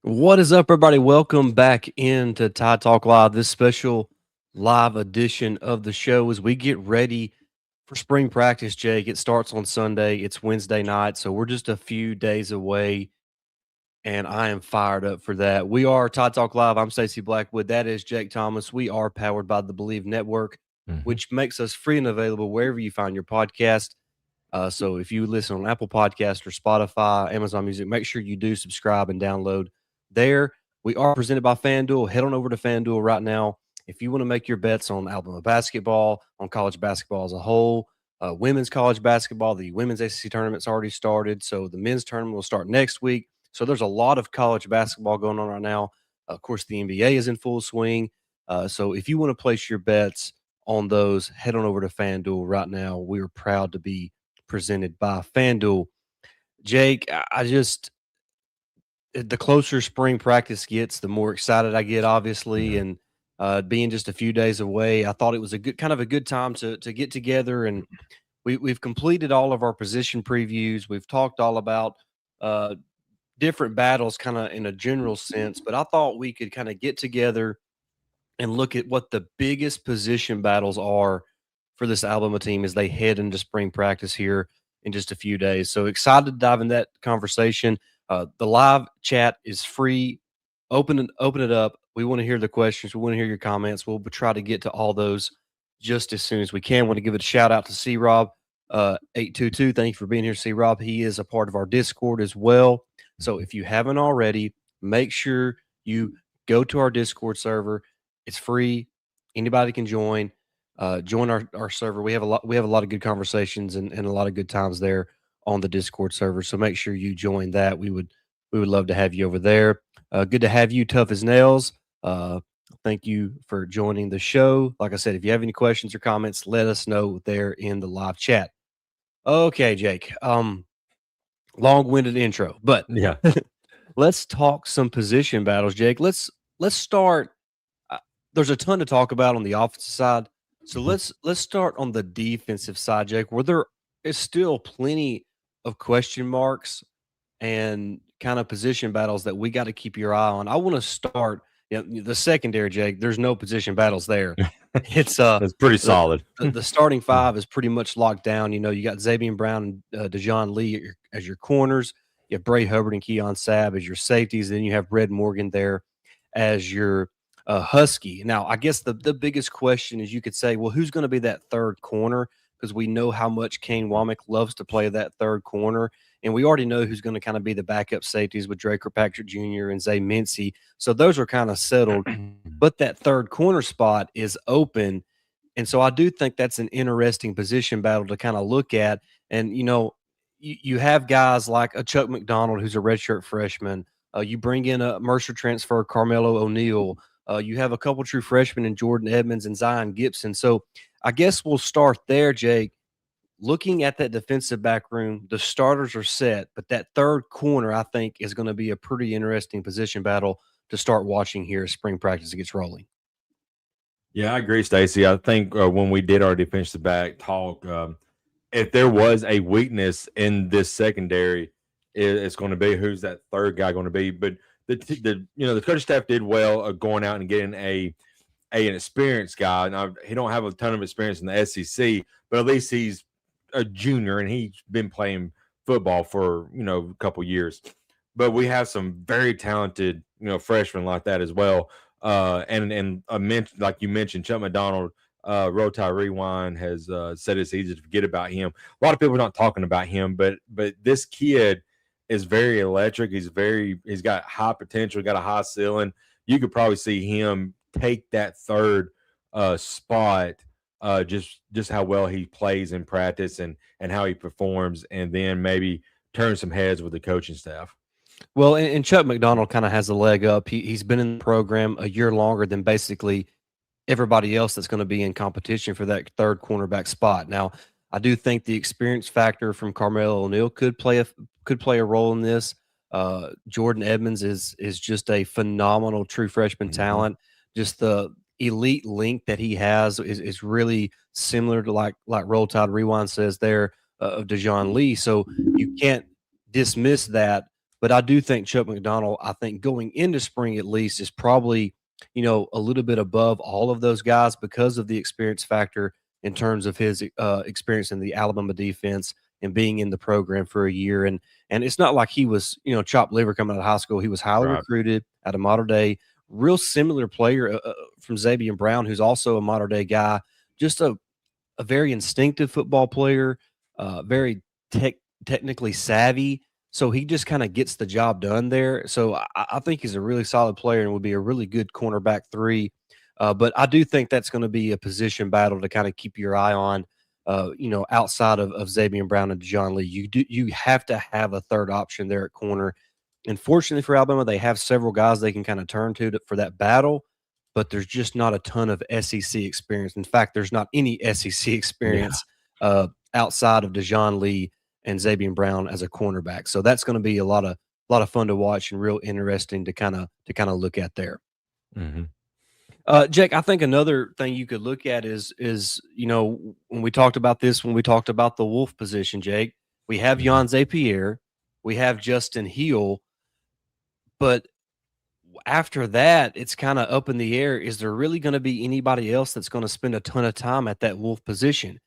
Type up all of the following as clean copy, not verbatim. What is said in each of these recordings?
What is up, everybody? Welcome back into Tide Talk Live, this special live edition of the show as we get ready for spring practice, Jake. It starts on Sunday. It's Wednesday night, so we're just a few days away, and I am fired up for that. We are Tide Talk Live. I'm Stacey Blackwood. That is Jake Thomas. We are powered by the Believe Network, Mhm. which makes us free and available wherever you find your podcast. So if you listen on Apple Podcast or Spotify, Amazon Music, make sure you do subscribe and download there. We are presented by FanDuel. Head on over to FanDuel right now. If you want to make your bets on Alabama basketball, on college basketball as a whole, women's college basketball, the women's ACC tournament's already started. So the men's tournament will start next week. So there's a lot of college basketball going on right now. Of course, the NBA is in full swing. So if you want to place your bets on those, head on over to FanDuel right now. We are proud to be presented by FanDuel. Jake, I just the closer spring practice gets, the more excited I get, obviously, Yeah. and being just a few days away, I thought it was a good time to get together, and we've completed all of our position previews. We've talked all about uh, different battles, kind of in a general sense, but I thought we could kind of get together and look at what the biggest position battles are for this Alabama team as they head into spring practice here in just a few days. So excited to dive in that conversation. The live chat is free. Open it up. We want to hear the questions. We want to hear your comments. We'll try to get to all those just as soon as we can. Want to give it a shout out to C Rob 822. Thank you for being here, C Rob. He is a part of our Discord as well. So Mhm. if you haven't already, make sure you go to our Discord server. It's free. Anybody can join. Join our server. We have a lot of good conversations and a lot of good times there on the Discord server. So make sure you join that. We would love to have you over there. Good to have you, Tough as Nails. Uh, thank you for joining the show. Like I said, if you have any questions or comments, let us know there in the live chat. Okay, Jake. Long-winded intro, but Yeah. let's talk some position battles, Jake. Let's start uh, there's a ton to talk about on the offensive side. So Mhm. let's start on the defensive side, Jake, where there is still plenty of question marks and kind of position battles that we got to keep your eye on. I want to start the secondary, Jake. There's no position battles there. It's That's pretty the solid. the starting Yeah. five is pretty much locked down. You got Xavier Brown and Dejon Lee as your corners. You have Bray Hubbard and Keon Sabb as your safeties. Then you have Red Morgan there as your Husky. Now, I guess the biggest question is you could say, well, who's going to be that third corner? Because we know how much Kane Womack loves to play that third corner. And we already know who's going to kind of be the backup safeties with Drake Kirkpatrick Jr. and Zay Mincy. So those are kind of settled. But that third corner spot is open. And so I do think that's an interesting position battle to kind of look at. And, you have guys like a Chuck McDonald, who's a redshirt freshman. You bring in a Mercer transfer, Carmelo O'Neal. You have a couple true freshmen in Jordan Edmonds and Zion Gibson. So I guess we'll start there, Jake. Looking at that defensive back room, the starters are set, but that third corner, I think, is going to be a pretty interesting position battle to start watching here as spring practice gets rolling. Yeah, I agree, Stacey. I think when we did our defensive back talk, if there was a weakness in this secondary, it's going to be who's that third guy going to be. But the coaching staff did well going out and getting an experienced guy. Now he don't have a ton of experience in the SEC, but at least he's a junior and he's been playing football for a couple years. But we have some very talented freshmen like that as well. And I mentioned, like you mentioned, Chuck McDonald, Roti Rewind has said it's easy to forget about him. A lot of people are not talking about him, but this kid is very electric. He's got high potential, got a high ceiling. You could probably see him take that third spot, just how well he plays in practice and how he performs, and then maybe turn some heads with the coaching staff. Well, and Chuck McDonald kind of has a leg up. He's been in the program a year longer than basically everybody else that's going to be in competition for that third cornerback spot. Now, I do think the experience factor from Carmelo O'Neal could play a role in this. Jordan Edmonds is just a phenomenal true freshman Mm-hmm. talent. Just the elite link that he has is really similar to like Roll Tide Rewind says there of Dejon Lee. So you can't dismiss that. But I do think Chuck McDonald, I think going into spring at least, is probably, a little bit above all of those guys because of the experience factor in terms of his experience in the Alabama defense and being in the program for a year. And it's not like he was, chopped liver coming out of high school. He was highly Right. recruited out of modern day, real similar player from Xavier Brown, who's also a modern day guy, just a very instinctive football player, very technically savvy. So he just kind of gets the job done there. So I think he's a really solid player and would be a really good cornerback three. But I do think that's going to be a position battle to kind of keep your eye on. Outside of Xavier Brown and John Lee, you have to have a third option there at corner. And fortunately for Alabama, they have several guys they can kind of turn to for that battle, but there's just not a ton of SEC experience. In fact, there's not any SEC Yeah. experience outside of Dejon Lee and Xavier Brown as a cornerback. So that's going to be a lot of fun to watch and real interesting to kind of look at there. Hmm. Jake, I think another thing you could look at is when we talked about this, when we talked about the Wolf position, Jake, we have Hmm. Jan Zapier, we have Justin Hill, but after that, it's kind of up in the air. Is there really going to be anybody else that's going to spend a ton of time at that Wolf position?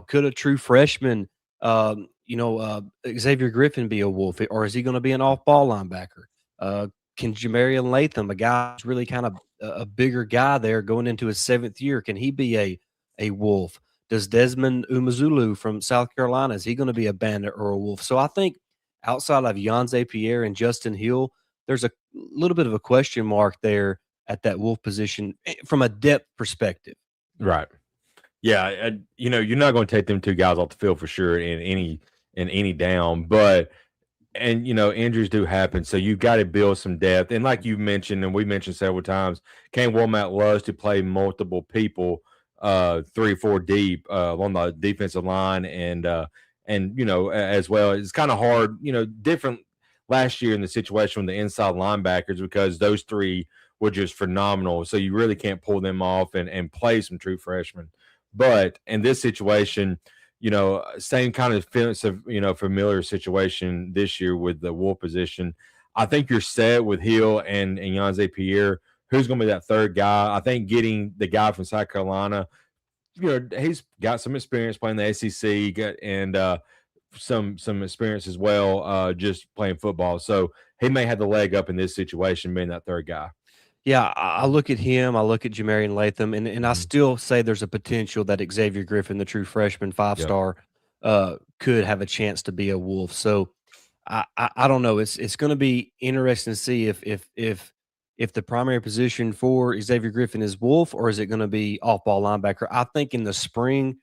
Could a true freshman, Xavier Griffin be a Wolf, or is he going to be an off-ball linebacker? Uh, can Jamarian Latham, a guy who's really kind of a bigger guy there going into his seventh year, can he be a Wolf? Does Desmond Umazulu from South Carolina, is he going to be a bandit or a Wolf? So I think outside of Jan Zapier and Justin Hill, there's a little bit of a question mark there at that Wolf position from a depth perspective. Right. Yeah, you're not going to take them two guys off the field for sure in any down, but injuries do happen, so you've got to build some depth. And like you mentioned, and we mentioned several times, Kane Womack loves to play multiple people, 3 or 4 deep on the defensive line, and as well. It's kind of hard, different last year in the situation with the inside linebackers because those three were just phenomenal. So you really can't pull them off and play some true freshmen. But in this situation, same kind of familiar situation this year with the Wolf position. I think you're set with Hill and Yanze Pierre. Who's going to be that third guy? I think getting the guy from South Carolina, he's got some experience playing the SEC, and some experience as well, just playing football. So he may have the leg up in this situation, being that third guy. Yeah, I look at him, I look at Jamarian Latham, and I Hmm. still say there's a potential that Xavier Griffin, the true freshman five Yep. star, could have a chance to be a Wolf. So I don't know. It's going to be interesting to see if the primary position for Xavier Griffin is Wolf or is it going to be off ball linebacker. I think in the spring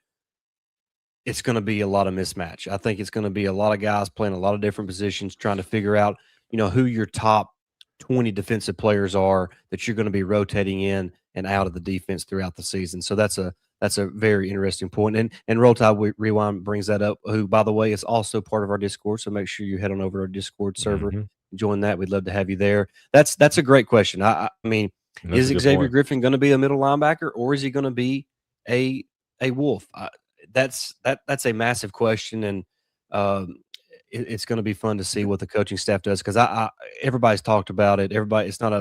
it's going to be a lot of mismatch. I think it's going to be a lot of guys playing a lot of different positions, trying to figure out, who your top 20 defensive players are that you're going to be rotating in and out of the defense throughout the season. So that's a very interesting point. And Roll Tide Rewind brings that up, who by the way is also part of our Discord. So make sure you head on over to our Discord server, Hmm. join that. We'd love to have you there. That's a great question. I mean, And that's is a good Xavier point. Griffin going to be a middle linebacker or is he going to be a a Wolf? That's a massive question, and um, it's going to be fun to see what the coaching staff does because everybody's talked about it. Everybody, it's not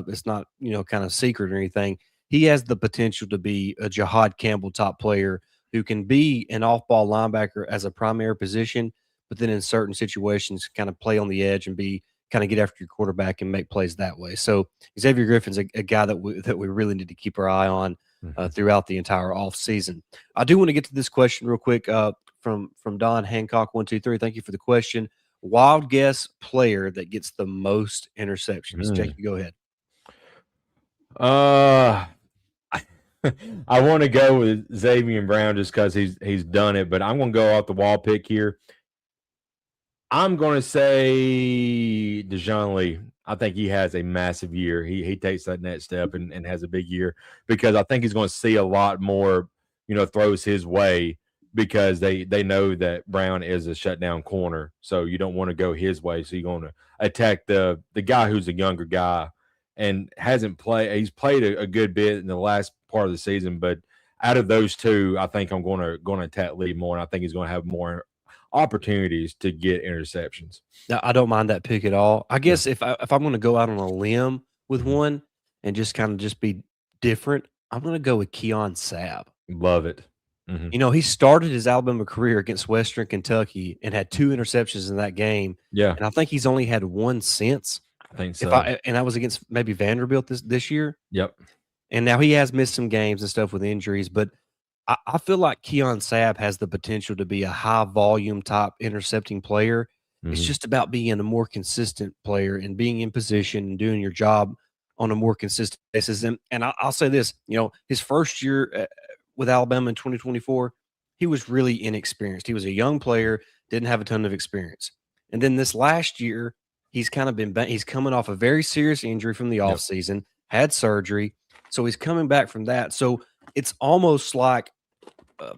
kind of secret or anything. He has the potential to be a Jahad Campbell top player who can be an off ball linebacker as a primary position, but then in certain situations, kind of play on the edge and be kind of get after your quarterback and make plays that way. So Xavier Griffin's a guy that we really need to keep our eye on Hmm. throughout the entire off season. I do want to get to this question real quick from Don Hancock 123. Thank you for the question. Wild guess player that gets the most interceptions. Jake, Mm. you go ahead. Uh, I want to go with Xavier Brown just because he's done it, but I'm going to go off the wall pick here. I'm going to say Dejon Lee. I think he has a massive year. He takes that next step and has a big year because I think he's going to see a lot more, throws his way because they know that Brown is a shutdown corner. So you don't want to go his way. So you're going to attack the guy who's a younger guy and hasn't played. He's played a good bit in the last part of the season, but out of those two, I think I'm going to attack Lee more, and I think he's going to have more opportunities to get interceptions. Now, I don't mind that pick at all. I Yeah, guess if I'm going to go out on a limb with mhm. one and just kind of just be different, I'm going to go with Keon Sabb. Love it. Mhm. He started his Alabama career against Western Kentucky and had 2 interceptions in that game, Yeah, and I think he's only had 1 since. I think If so. I and that was against maybe Vanderbilt this year, Yep. and now he has missed some games and stuff with injuries, but I feel like Keon Sabb has the potential to be a high volume type intercepting player. It's Mhm. just about being a more consistent player and being in position and doing your job on a more consistent basis. And I'll say this, his first year with Alabama in 2024, he was really inexperienced. He was a young player, didn't have a ton of experience. And then this last year, he's kind of he's coming off a very serious injury from the Yep. offseason, had surgery. So he's coming back from that. So it's almost like uh,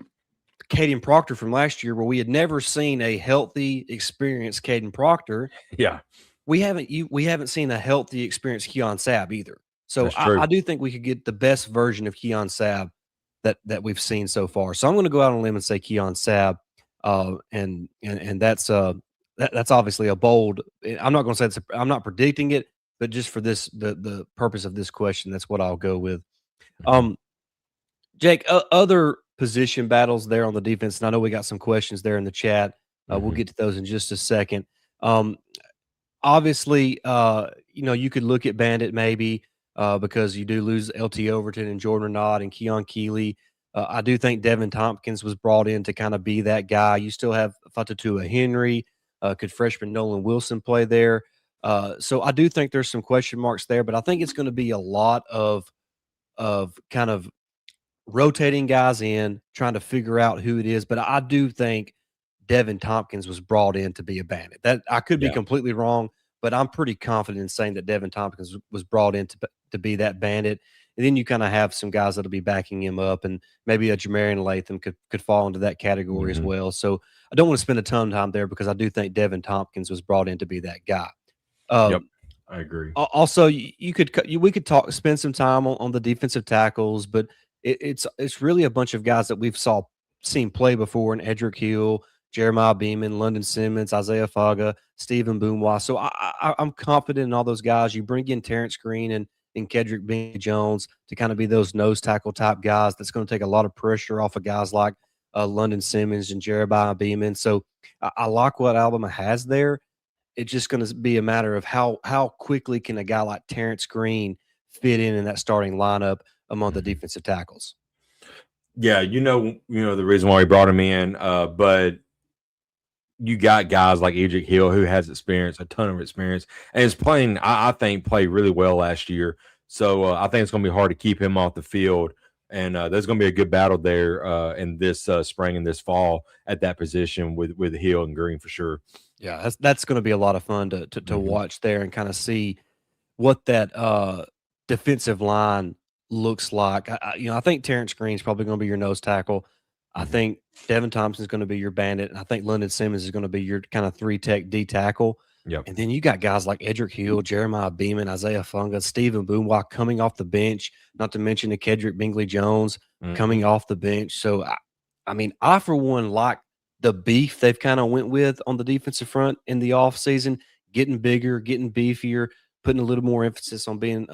Caden Proctor from last year, where we had never seen a healthy, experienced Caden Proctor. Yeah, We haven't seen a healthy, experienced Keon Sabb either. So that's I true. do think we could get the best version of Keon Sabb that we've seen so far. So I'm going to go out on a limb and say Keon Sabb, and that's obviously a bold. I'm not going to say I'm not predicting it, but just for the purpose of this question, that's what I'll go with. Mhm. Um, Jake, other position battles there on the defense, and I know we got some questions there in the chat. We'll Mhm. get to those in just a second. Um, Obviously, you could look at Bandit maybe because you do lose LT Overton and Jordan Renaud and Keon Keeley. I do think Devin Tompkins was brought in to kind of be that guy. You still have Fatatua Henry. Could freshman Nolan Wilson play there? So I do think there's some question marks there, but I think it's going to be a lot of kind of rotating guys in, trying to figure out who it is. But I do think Devin Tompkins was brought in to be a bandit. That I could be Yeah. completely wrong, but I'm pretty confident in saying that Devin Tompkins was brought in to be that bandit. And then you kind of have some guys that'll be backing him up, and maybe a Jamarian Latham could fall into that category as Mhm. well. So I don't want to spend a ton of time there because I do think Devin Tompkins was brought in to be that guy. Yep. Um, I agree. Also, we could spend some time on the defensive tackles, but it's really a bunch of guys that we've seen play before in Edric Hill, Jeremiah Beeman, London Simmons, Isaiah Faga, Stephen Boonewa. So I'm confident in all those guys. You bring in Terrence Green and Kedrick Bean Jones to kind of be those nose tackle type guys. That's going to take a lot of pressure off of guys like London Simmons and Jeremiah Beeman. So I like what Alabama has there. It's just gonna be a matter of how quickly can a guy like Terrence Green fit in that starting lineup among the Mhm. defensive tackles? Yeah, the reason why we brought him in, but you got guys like Edric Hill who has experience, a ton of experience, and is playing. I think played really well last year. So I think it's going to be hard to keep him off the field, and there's going to be a good battle there in this spring and this fall at that position with Hill and Green for sure. Yeah, that's gonna be a lot of fun to Hmm. watch there and kinda see what that, defensive line looks like. I think Terrence Green's probably gonna be your nose tackle. I Hmm. think Devin Thompson's gonna be your bandit, and I think London Simmons is gonna be your kinda 3 tech D tackle. Yep. And then you got guys like Edric Hill, Jeremiah Beeman, Isaiah Funga, Stephen Boonewa coming off the bench, not to mention the Kedrick Bingley Jones Hmm. coming off the bench. So, I mean, I, for one, like the beef they've kind of went with on the defensive front in the offseason, getting bigger, getting beefier, putting a little more emphasis on being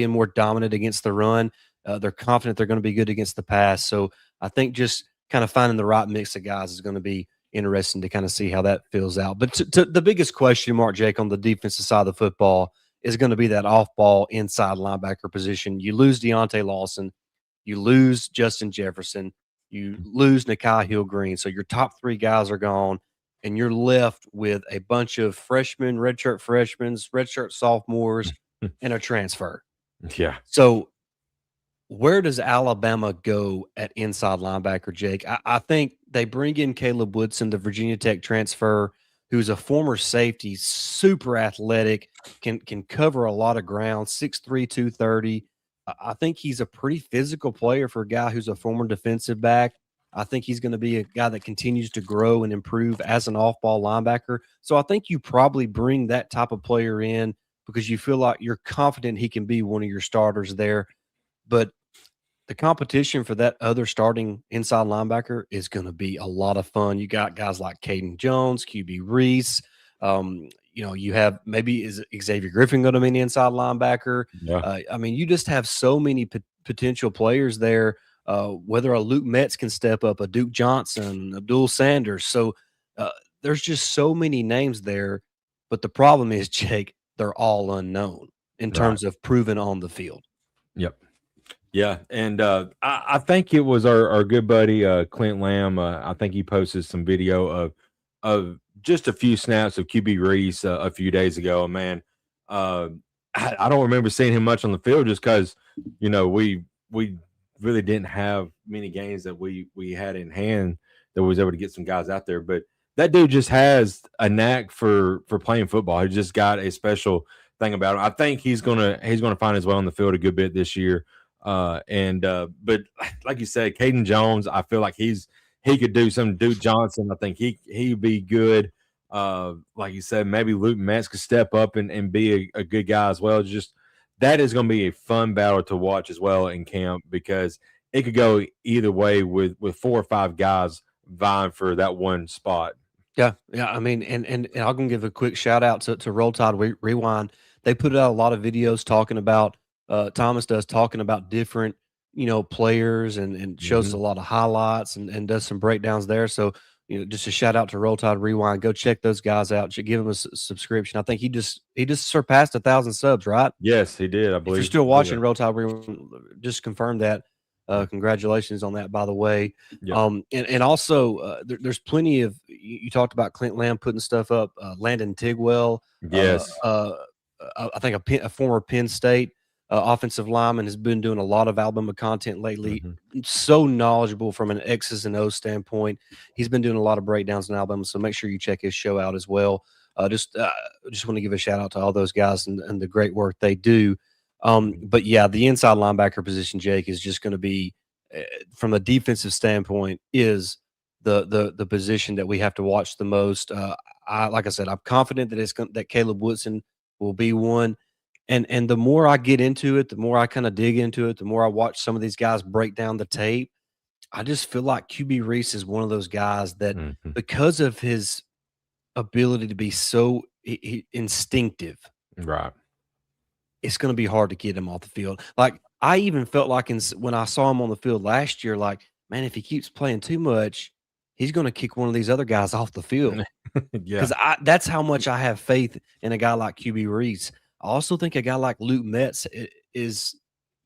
more dominant against the run. They're confident they're going to be good against the pass. So I think just kind of finding the right mix of guys is going to be interesting to kind of see how that fills out. But the biggest question mark, Jake, on the defensive side of the football is going to be that off-ball inside linebacker position. You lose Deontay Lawson, you lose Justin Jefferson, you lose Nakai Hill Green. So your top 3 guys are gone, and you're left with a bunch of freshmen, redshirt sophomores, and a transfer. Yeah. So where does Alabama go at inside linebacker, Jake? I think they bring in Caleb Woodson, the Virginia Tech transfer, who's a former safety, super athletic, can cover a lot of ground, 6'3", 230. I think he's a pretty physical player for a guy who's a former defensive back. I think he's going to be a guy that continues to grow and improve as an off-ball linebacker. So I think you probably bring that type of player in because you feel like you're confident he can be one of your starters there. But the competition for that other starting inside linebacker is going to be a lot of fun. You got guys like Caden Jones, QB Reese. You have maybe is Xavier Griffin going to be an inside linebacker? Yeah, I mean, you just have so many potential players there. Whether a Luke Metz can step up, a Duke Johnson, Abdul Sanders. So uh, there's just so many names there. But the problem is, Jake, they're all unknown in right. terms of proven on the field. Yep. Yeah, and I think it was our good buddy Clint Lamb. I think he posted some video of just a few snaps of QB Reese a few days ago. And man, uh, I don't remember seeing him much on the field just because we really didn't have many games that we had in hand that was able to get some guys out there. But that dude just has a knack for playing football. He just got a special thing about him. I think he's gonna find his way on the field a good bit this year. But like you said, Caden Jones, I feel like he could do some. Duke Johnson, I think he'd be good. Like you said, maybe Luke Metz could step up and be a good guy as well. Just that is going to be a fun battle to watch as well in camp because it could go either way with 4 or 5 guys vying for that one spot. Yeah, yeah. I mean, and I'm gonna give a quick shout out to Roll Tide Rewind. They put out a lot of videos talking about Thomas does talking about different players and shows us Hmm. a lot of highlights and does some breakdowns there. So just a shout out to Roll Tide Rewind. Go check those guys out. Should give them a subscription. I think he just surpassed 1,000 subs, right? Yes, he did. I If you're believe. still Yeah. watching Roll Tide Rewind, just confirm that. Congratulations on that, by the way. Yeah. And also, there's plenty of you talked about Clint Lamb putting stuff up. Landon Tigwell, uh, Yes. uh, I think a former Penn State offensive lineman, has been doing a lot of Alabama content lately. Hmm. So knowledgeable from an X's and O's standpoint. He's been doing a lot of breakdowns in Alabama, so make sure you check his show out as well. Just want to give a shout out to all those guys and the great work they do. But yeah, the inside linebacker position, Jake, is just going to be, from a defensive standpoint, is the position that we have to watch the most. Like I said, I'm confident that that Caleb Woodson will be one. And the more I get into it, the more I kind of dig into it, the more I watch some of these guys break down the tape. I just feel like QB Reese is one of those guys that, Hmm. because of his ability to be so instinctive, Right. it's gonna be hard to get him off the field. Like, I even felt like when I saw him on the field last year, like, man, if he keeps playing too much, he's gonna kick one of these other guys off the field. Yeah. 'Cause that's how much I have faith in a guy like QB Reese. I also think a guy like Luke Metz is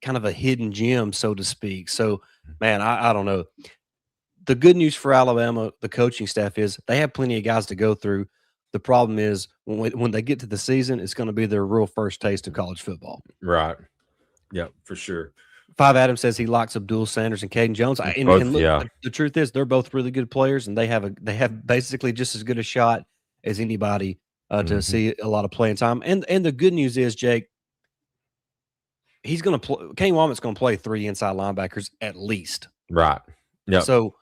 kind of a hidden gem, so to speak. So, man, I don't know. The good news for Alabama, the coaching staff, is they have plenty of guys to go through. The problem is when they get to the season, it's gonna be their real first taste of college football. Right. Yeah, for sure. Five Adams says he likes Abdul Sanders and Caden Jones. And Both, look, yeah. the truth is they're both really good players, and they have basically just as good a shot as anybody to Mhm. see a lot of playing time. And the good news is, Jake, he's going to play. Kane Womack's going to play 3 inside linebackers at least. Right. Yep. So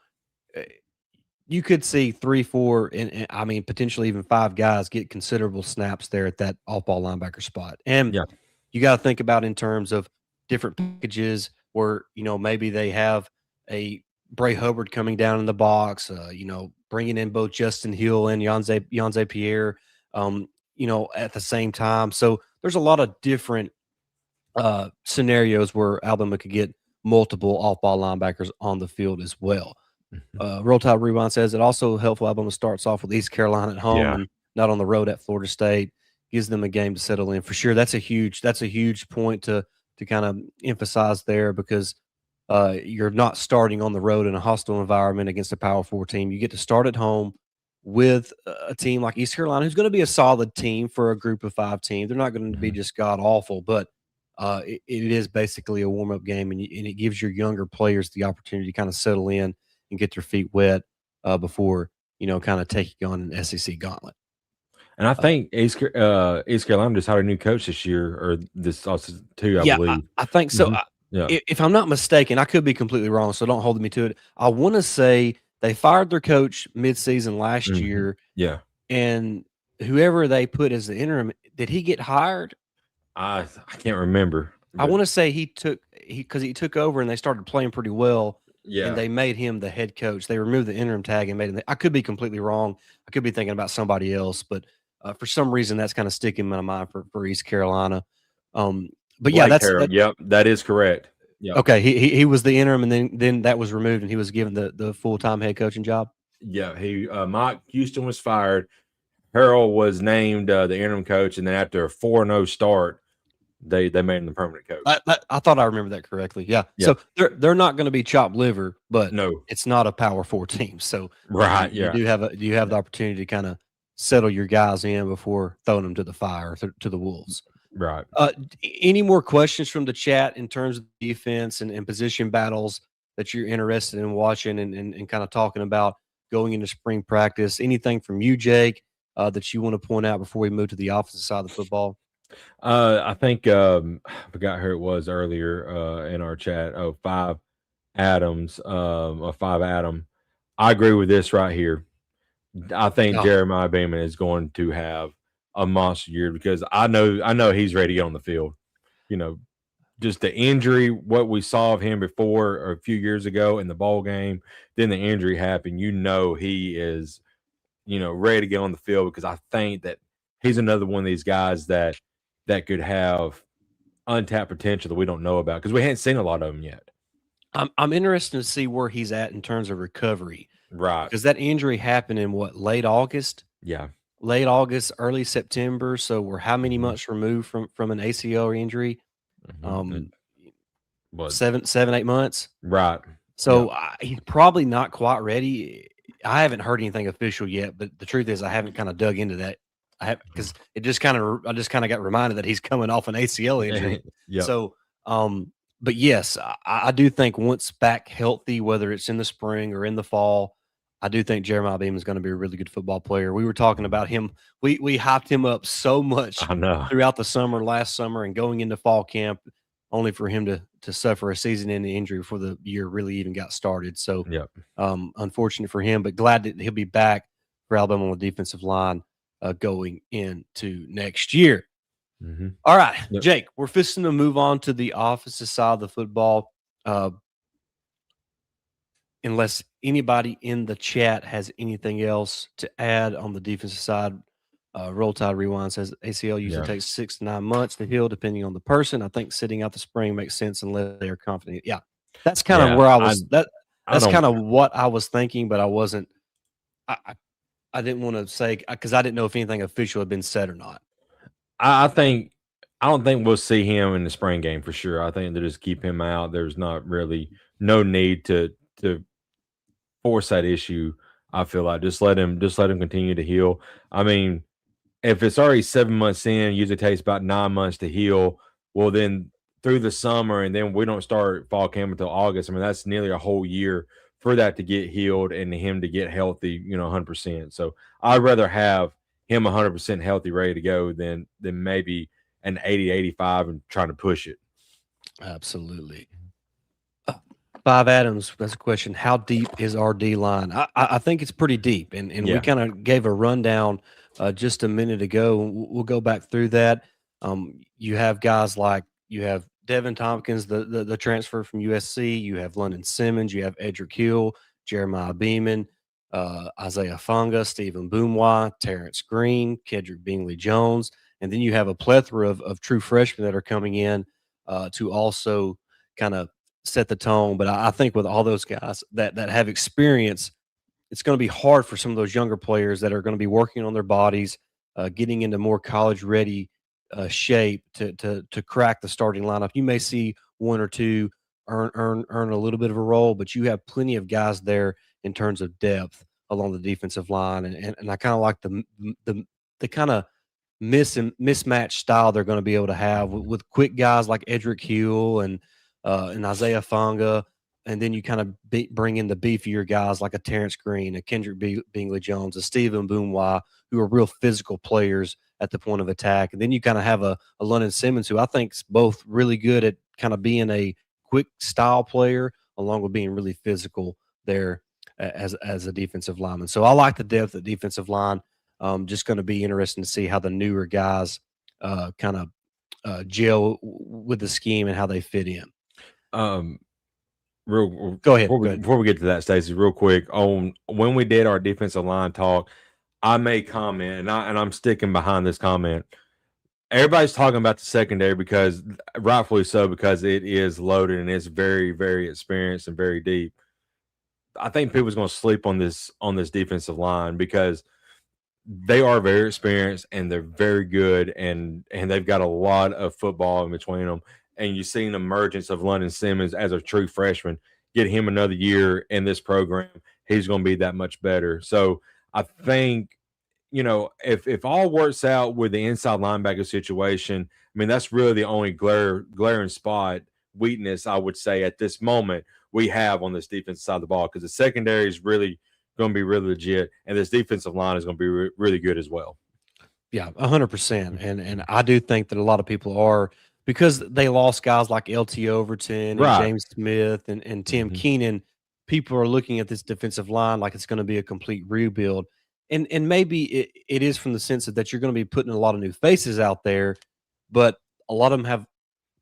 uh, you could see 3, 4, and I mean potentially even 5 guys get considerable snaps there at that off-ball linebacker spot. And Yeah. you got to think about in terms of different packages where maybe they have a Bray Hubbard coming down in the box, bringing in both Justin Hill and Yonze Pierre, at the same time. So there's a lot of different scenarios where Alabama could get multiple off-ball linebackers on the field as well. Mhm. Roll Tide Rewind says it also helpful Alabama starts off with East Carolina at home Yeah. and not on the road at Florida State. Gives them a game to settle in for sure. That's a huge point to kind of emphasize there because you're not starting on the road in a hostile environment against a Power Four team. You get to start at home with a team like East Carolina, who's going to be a solid team for a Group of 5 team. They're not going to be Mhm. just god awful, but it is basically a warm up game, and it gives your younger players the opportunity to kind of settle in and get their feet wet before kind of taking on an SEC gauntlet. And I Uh, think East Carolina just hired a new coach this year or this also too, I yeah, believe. I think so. Mhm. Yeah. If I'm not mistaken, I could be completely wrong, so don't hold me to it. I want to say they fired their coach midseason last Mhm. year, Yeah. and whoever they put as the interim, did he get hired? I can't remember, I but want to say he took. because he took over and they started playing pretty well, and Yeah. they made him the head coach. They removed the interim tag and made him. I could be completely wrong. I could be thinking about somebody else, but for some reason that's kind of sticking in my mind for East Carolina. But yeah, Blake that's Harrell. that. Yep, that is correct. Yep. Okay, he was the interim, and then that was removed, and he was given the full time head coaching job. Yeah, he Mike Houston was fired. Harrell was named the interim coach, and then after a 4-0 start, they made him the permanent coach. I thought I remember that correctly. Yeah, Yep. so they're not going to be chopped liver, but No. it's not a Power Four team, so Right. you Yeah. do have the opportunity to kind of settle your guys in before throwing them to the fire to the wolves. Right. Any more questions from the chat in terms of defense and position battles that you're interested in watching and kind of talking about going into spring practice? Anything from you, Jake, that you want to point out before we move to the offensive side of the football? I think I forgot who it was earlier in our chat. Oh, Five Adams, or Five Adam. I agree with this right here. I think Oh, Jeremiah Beaman is going to have a monster year because I know he's ready to get on the field. You know, just the injury, what we saw of him before or a few years ago in the ball game, then the injury happened. He is, ready to get on the field because I think that he's another one of these guys that could have untapped potential that we don't know about because we hadn't seen a lot of them yet. I'm interested to see where he's at in terms of recovery Right. because that injury happened in what, Yeah. late August, early September. So we're how many Mhm. months removed from an ACL injury? It Um, was 7, 8 months. right. Yeah. So he's probably not quite ready. I haven't heard anything official yet, but the truth is I haven't kind of dug into that. I have because I just kind of got reminded that he's coming off an ACL injury. Yep. So, but yes, I do think once back healthy, whether it's in the spring or in the fall, I do think Jeremiah Beam is going to be a really good football player. We were talking about him. We hyped him up so much I know. throughout the summer, last summer, and going into fall camp, only for him to suffer a season-ending injury before the year really even got started. So, Yep. unfortunate for him, but glad that he'll be back for Alabama on the defensive line going into next year. Mhm. All right, Yep. Jake, we're fixing to move on to the offensive side of the football. Uh, unless anybody in the chat has anything else to add on the defensive side. Roll Tide Rewind says ACL usually Yeah. takes 6 to 9 months to heal, depending on the person. I think sitting out the spring makes sense unless they are confident. Yeah, that's kind of Yeah. where I I was. I That's don't kind of what I was thinking, but I wasn't. I I, I didn't want to say because I didn't know if anything official had been said or not. I think I don't think we'll see him in the spring game for sure. I think they'll just keep him out. There's not really no need to force that issue. I feel like just let him continue to heal. I mean, if it's already 7 months in, usually takes about 9 months to heal. Well, then through the summer, and then we don't start fall camp until August. I mean, that's nearly a whole year for that to get healed and him to get healthy, 100%. So I'd rather have him 100% healthy, ready to go than maybe an 80, 85 and trying to push it. Absolutely. Five Adams, that's a question. How deep is our D line? I think it's pretty deep, and we Yeah. kind of gave a rundown just a minute ago. We'll go back through that. You have guys like you have Devin Tompkins, the transfer from USC. You have London Simmons. You have Edric Hill, Jeremiah Beeman, Isaiah Funga, Stephen Boomwa, Terrence Green, Kedrick Bingley Jones, and then you have a plethora of true freshmen that are coming in to also kind of set the tone. But I think with all those guys that have experience, it's going to be hard for some of those younger players that are going to be working on their bodies, getting into more college ready shape to crack the starting lineup. You may see one or two earn a little bit of a role, but you have plenty of guys there in terms of depth along the defensive line, and I kind of like the kind of mismatched style they're going to be able to have with quick guys like Edric Hill and Isaiah Fonga, and then you kind of bring in the beefier guys like a Terrence Green, a Kendrick Bingley Jones, a Stephen Boomwa, who are real physical players at the point of attack, and then you kind of have a London Simmons who I think is both really good at kind of being a quick style player along with being really physical there as a defensive lineman. So I like the depth of the defensive line. Just going to be interesting to see how the newer guys kind of gel with the scheme and how they fit in. Um, real Go ahead. Go ahead. before we get to that, Stacey, real quick on when we did our defensive line talk, I made comment, and I'm sticking behind this comment. Everybody's talking about the secondary because rightfully so, because it is loaded and it's very, very experienced and very deep. I think people's going to sleep on this defensive line because they are very experienced and they're very good and they've got a lot of football in between them. And you see an emergence of London Simmons as a true freshman. Get him another year in this program, he's going to be that much better. So I think, if all works out with the inside linebacker situation, I mean that's really the only glaring spot weakness I would say at this moment we have on this defensive side of the ball because the secondary is really going to be really legit, and this defensive line is going to be really good as well. Yeah, 100%. And I do think that a lot of people are because they lost guys like LT Overton and Right. James Smith and Tim Mhm. Keenan. People are looking at this defensive line like it's going to be a complete rebuild. And maybe it is from the sense that you're going to be putting a lot of new faces out there, but a lot of them have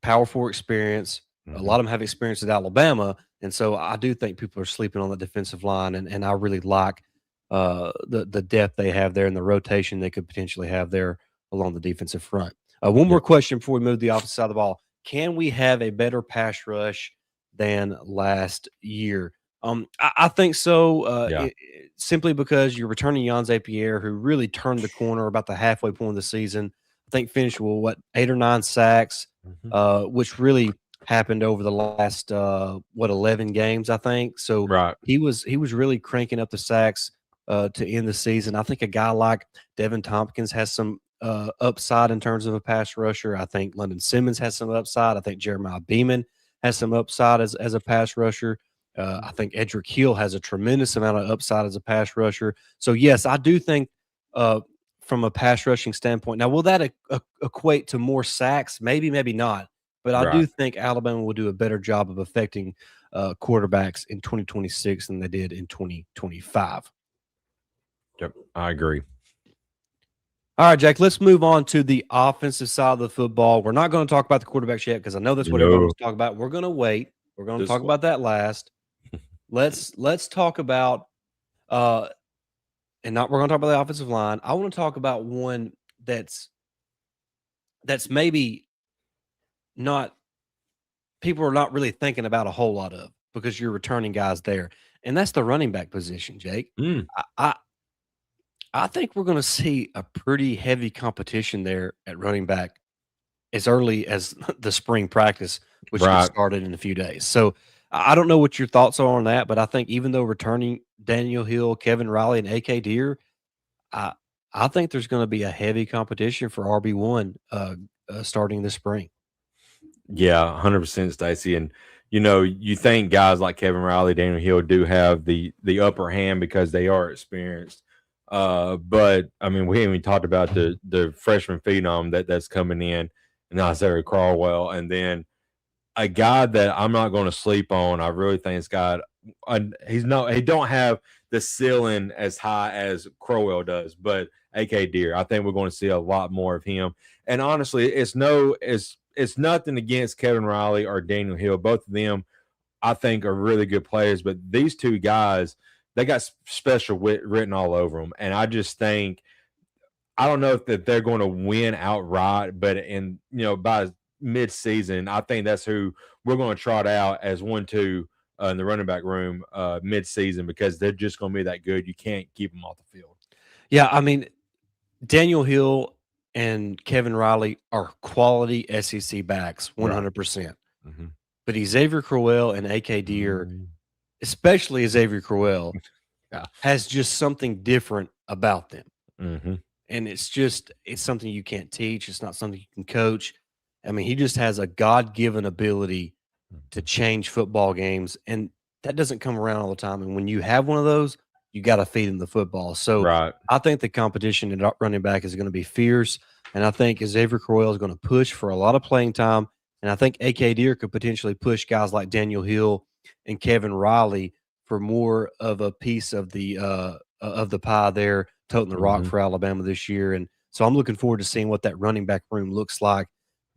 Power 4 experience. A Mhm. lot of them have experience at Alabama, and so I do think people are sleeping on the defensive line, and I really like the depth they have there and the rotation they could potentially have there along the defensive front. One more Yep. question before we move to the offensive side of the ball: can we have a better pass rush than last year? I think so. Yeah. Simply because you're returning Jan Zapier, who really turned the corner about the halfway point of the season. I think finished with what 8 or 9 sacks, Mhm. which really happened over the last 11 games, I think. So Right. he was really cranking up the sacks to end the season. I think a guy like Devin Tompkins has some upside in terms of a pass rusher. I think London Simmons has some upside. I think Jeremiah Beeman has some upside as a pass rusher. I think Edric Hill has a tremendous amount of upside as a pass rusher. So yes, I do think uh, from a pass rushing standpoint. Now, will that equate to more sacks? Maybe, maybe not. But I Right. do think Alabama will do a better job of affecting quarterbacks in 2026 than they did in 2025. Yep. I agree. All right, Jack, let's move on to the offensive side of the football. We're not going to talk about the quarterbacks yet because I know that's what everybody No. wants to talk about. We're going to wait. We're going to Just talk about that last. Let's talk about uh and not we're going to talk about the offensive line. I want to talk about one that's maybe not people are not really thinking about a whole lot of because you're returning guys there, and that's the running back position, Jake. mm, I I, I think we're going to see a pretty heavy competition there at running back as early as the spring practice, which gets right. started in a few days. So I don't know what your thoughts are on that, but I think even though returning Daniel Hill, Kevin Riley, and AK Deer, I I think there's going to be a heavy competition for RB1 starting this spring. Yeah, 100% Stacey. And you think guys like Kevin Riley, Daniel Hill do have the upper hand because they are experienced. But I mean, we haven't even talked about the freshman phenom that's coming in, and Isaiah Crawwell, and then a guy that I'm not going to sleep on. I really think it's got. He don't have the ceiling as high as Crowell does, but AK Deer, I think we're going to see a lot more of him. And honestly, it's nothing against Kevin Riley or Daniel Hill. Both of them, I think, are really good players. But these two guys, they got special written all over them, and I just think I don't know if that they're going to win outright, but by mid-season, I think that's who we're going to trot out as 1-2 in the running back room mid-season because they're just going to be that good. You can't keep them off the field. Yeah, I mean, Daniel Hill and Kevin Riley are quality SEC backs, Right. 100%. Mm-hmm. But Xavier Crowell and AK Deer, Mm-hmm. especially Xavier Crowell, Yeah. has just something different about them. Mm-hmm. And it's something you can't teach. It's not something you can coach. I mean, he just has a God given ability to change football games. And that doesn't come around all the time. And when you have one of those, you got to feed him the football. So Right. I think the competition at running back is going to be fierce. And I think Xavier Crowell is going to push for a lot of playing time. And I think AK Deer could potentially push guys like Daniel Hill and Kevin Riley for more of a piece of the pie there, toting the rock Mm-hmm. for Alabama this year. And so I'm looking forward to seeing what that running back room looks like.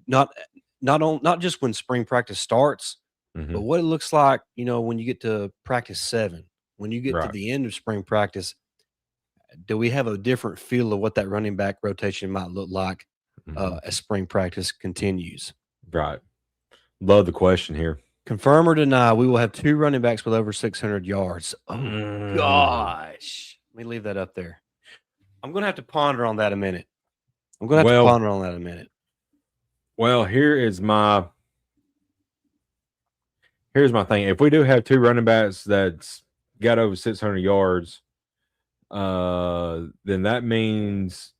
Not not just when spring practice starts, But Hmm. what it looks like, when you get to practice 7, when you get to Right. the end of spring practice, do we have a different feel of what that running back rotation might look like Hmm. as spring practice continues? Right. Love the question here. Confirm or deny, we will have 2 running backs with over 600 yards. Oh Mm. gosh. Let me leave that up there. I'm gonna have to ponder on that a minute. I'm gonna have to Well, ponder on that a minute. well, here's my thing. If we do have two running backs that's got over 600 yards, then that means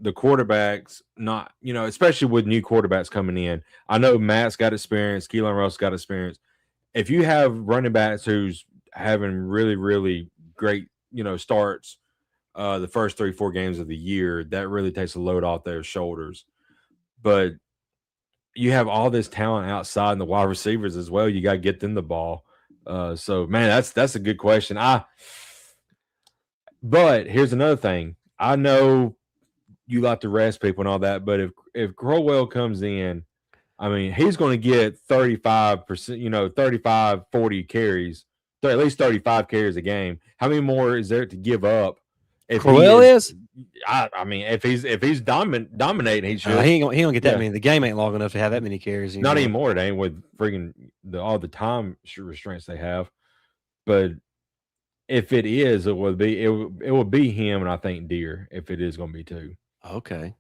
the quarterbacks not, especially with new quarterbacks coming in. I know Matt's got experience, Keelan Russ got experience. If you have running backs who's having really, really great, starts the first 3, 4 games of the year, that really takes a load off their shoulders. But you have all this talent outside and the wide receivers as well. You got to get them the ball. So man, that's a good question. But here's another thing. I know you like to rest people and all that, but if Crowell comes in, I mean, he's going to get 35%, 35, 40 carries, at least 35 carries a game. How many more is there to give up if he Crowell is? is? I mean, if he's dominating, he He should. ain't gonna get that Yeah, many. The game ain't long enough to have that many carries not anymore. anymore. It ain't with freaking all the time restraints they have. But if it is, it will be him, and I think Deer if it is going to be two. Okay.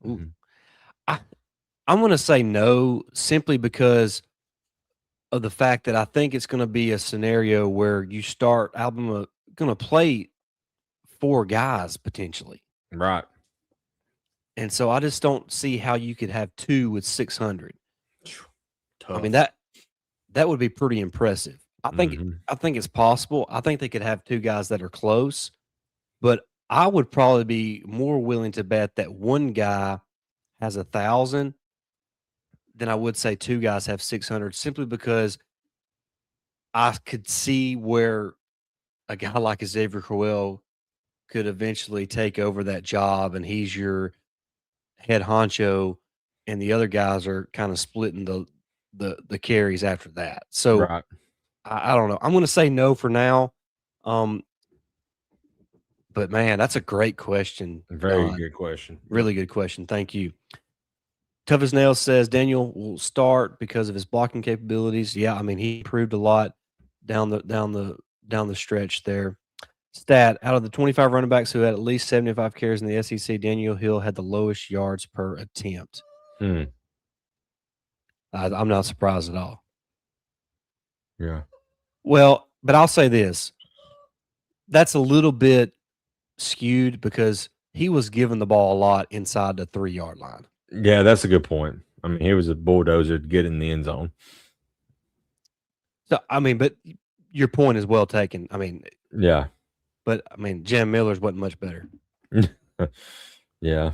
Ooh. Mhm. I I'm gonna say no, simply because of the fact that I think it's gonna be a scenario where you start Alabama gonna play 4 guys potentially. Right. And so I just don't see how you could have 2 with 600. I mean, Tough. that would be pretty impressive. Hmm. I think it's possible. I think they could have 2 guys that are close, but I would probably be more willing to bet that one guy has 1,000 than I would say 2 guys have 600, simply because I could see where a guy like Xavier Crowell could eventually take over that job, and he's your head honcho, and the other guys are kinda splitting the carries after that. So, Right. I don't know. I'm gonna say no for now, um, but man, that's a great question, Very Don. good question. Yep. Really good question. Thank you. Tough as Nails says Daniel will start because of his blocking capabilities. Yeah, I mean, he improved a lot down the stretch there. Stat: out of the 25 running backs who had at least 75 carries in the SEC, Daniel Hill had the lowest yards per attempt. Hmm. I'm not surprised at all. Yeah. Well, but I'll say this: that's a little bit skewed because he was given the ball a lot inside the 3-yard line. Yeah, that's a good point. I mean, he was a bulldozer to get in the end zone. So I mean, but your point is well taken. I mean, Yeah. but I mean, Jam Miller's wasn't much better. Yeah.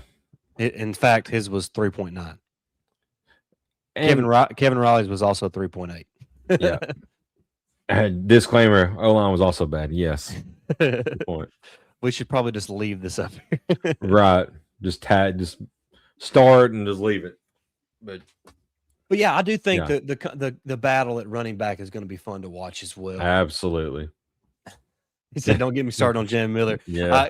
In fact, his was 3.9. And Kevin Riley's was also 3.8. yeah, disclaimer: O line was also bad. Yes. Good point. We should probably just leave this up here. Right. Just start and just leave it. But But yeah, I do think yeah, the battle at running back is going to be fun to watch as well. absolutely. He said, "Don't get me started on Jam Miller." Yeah.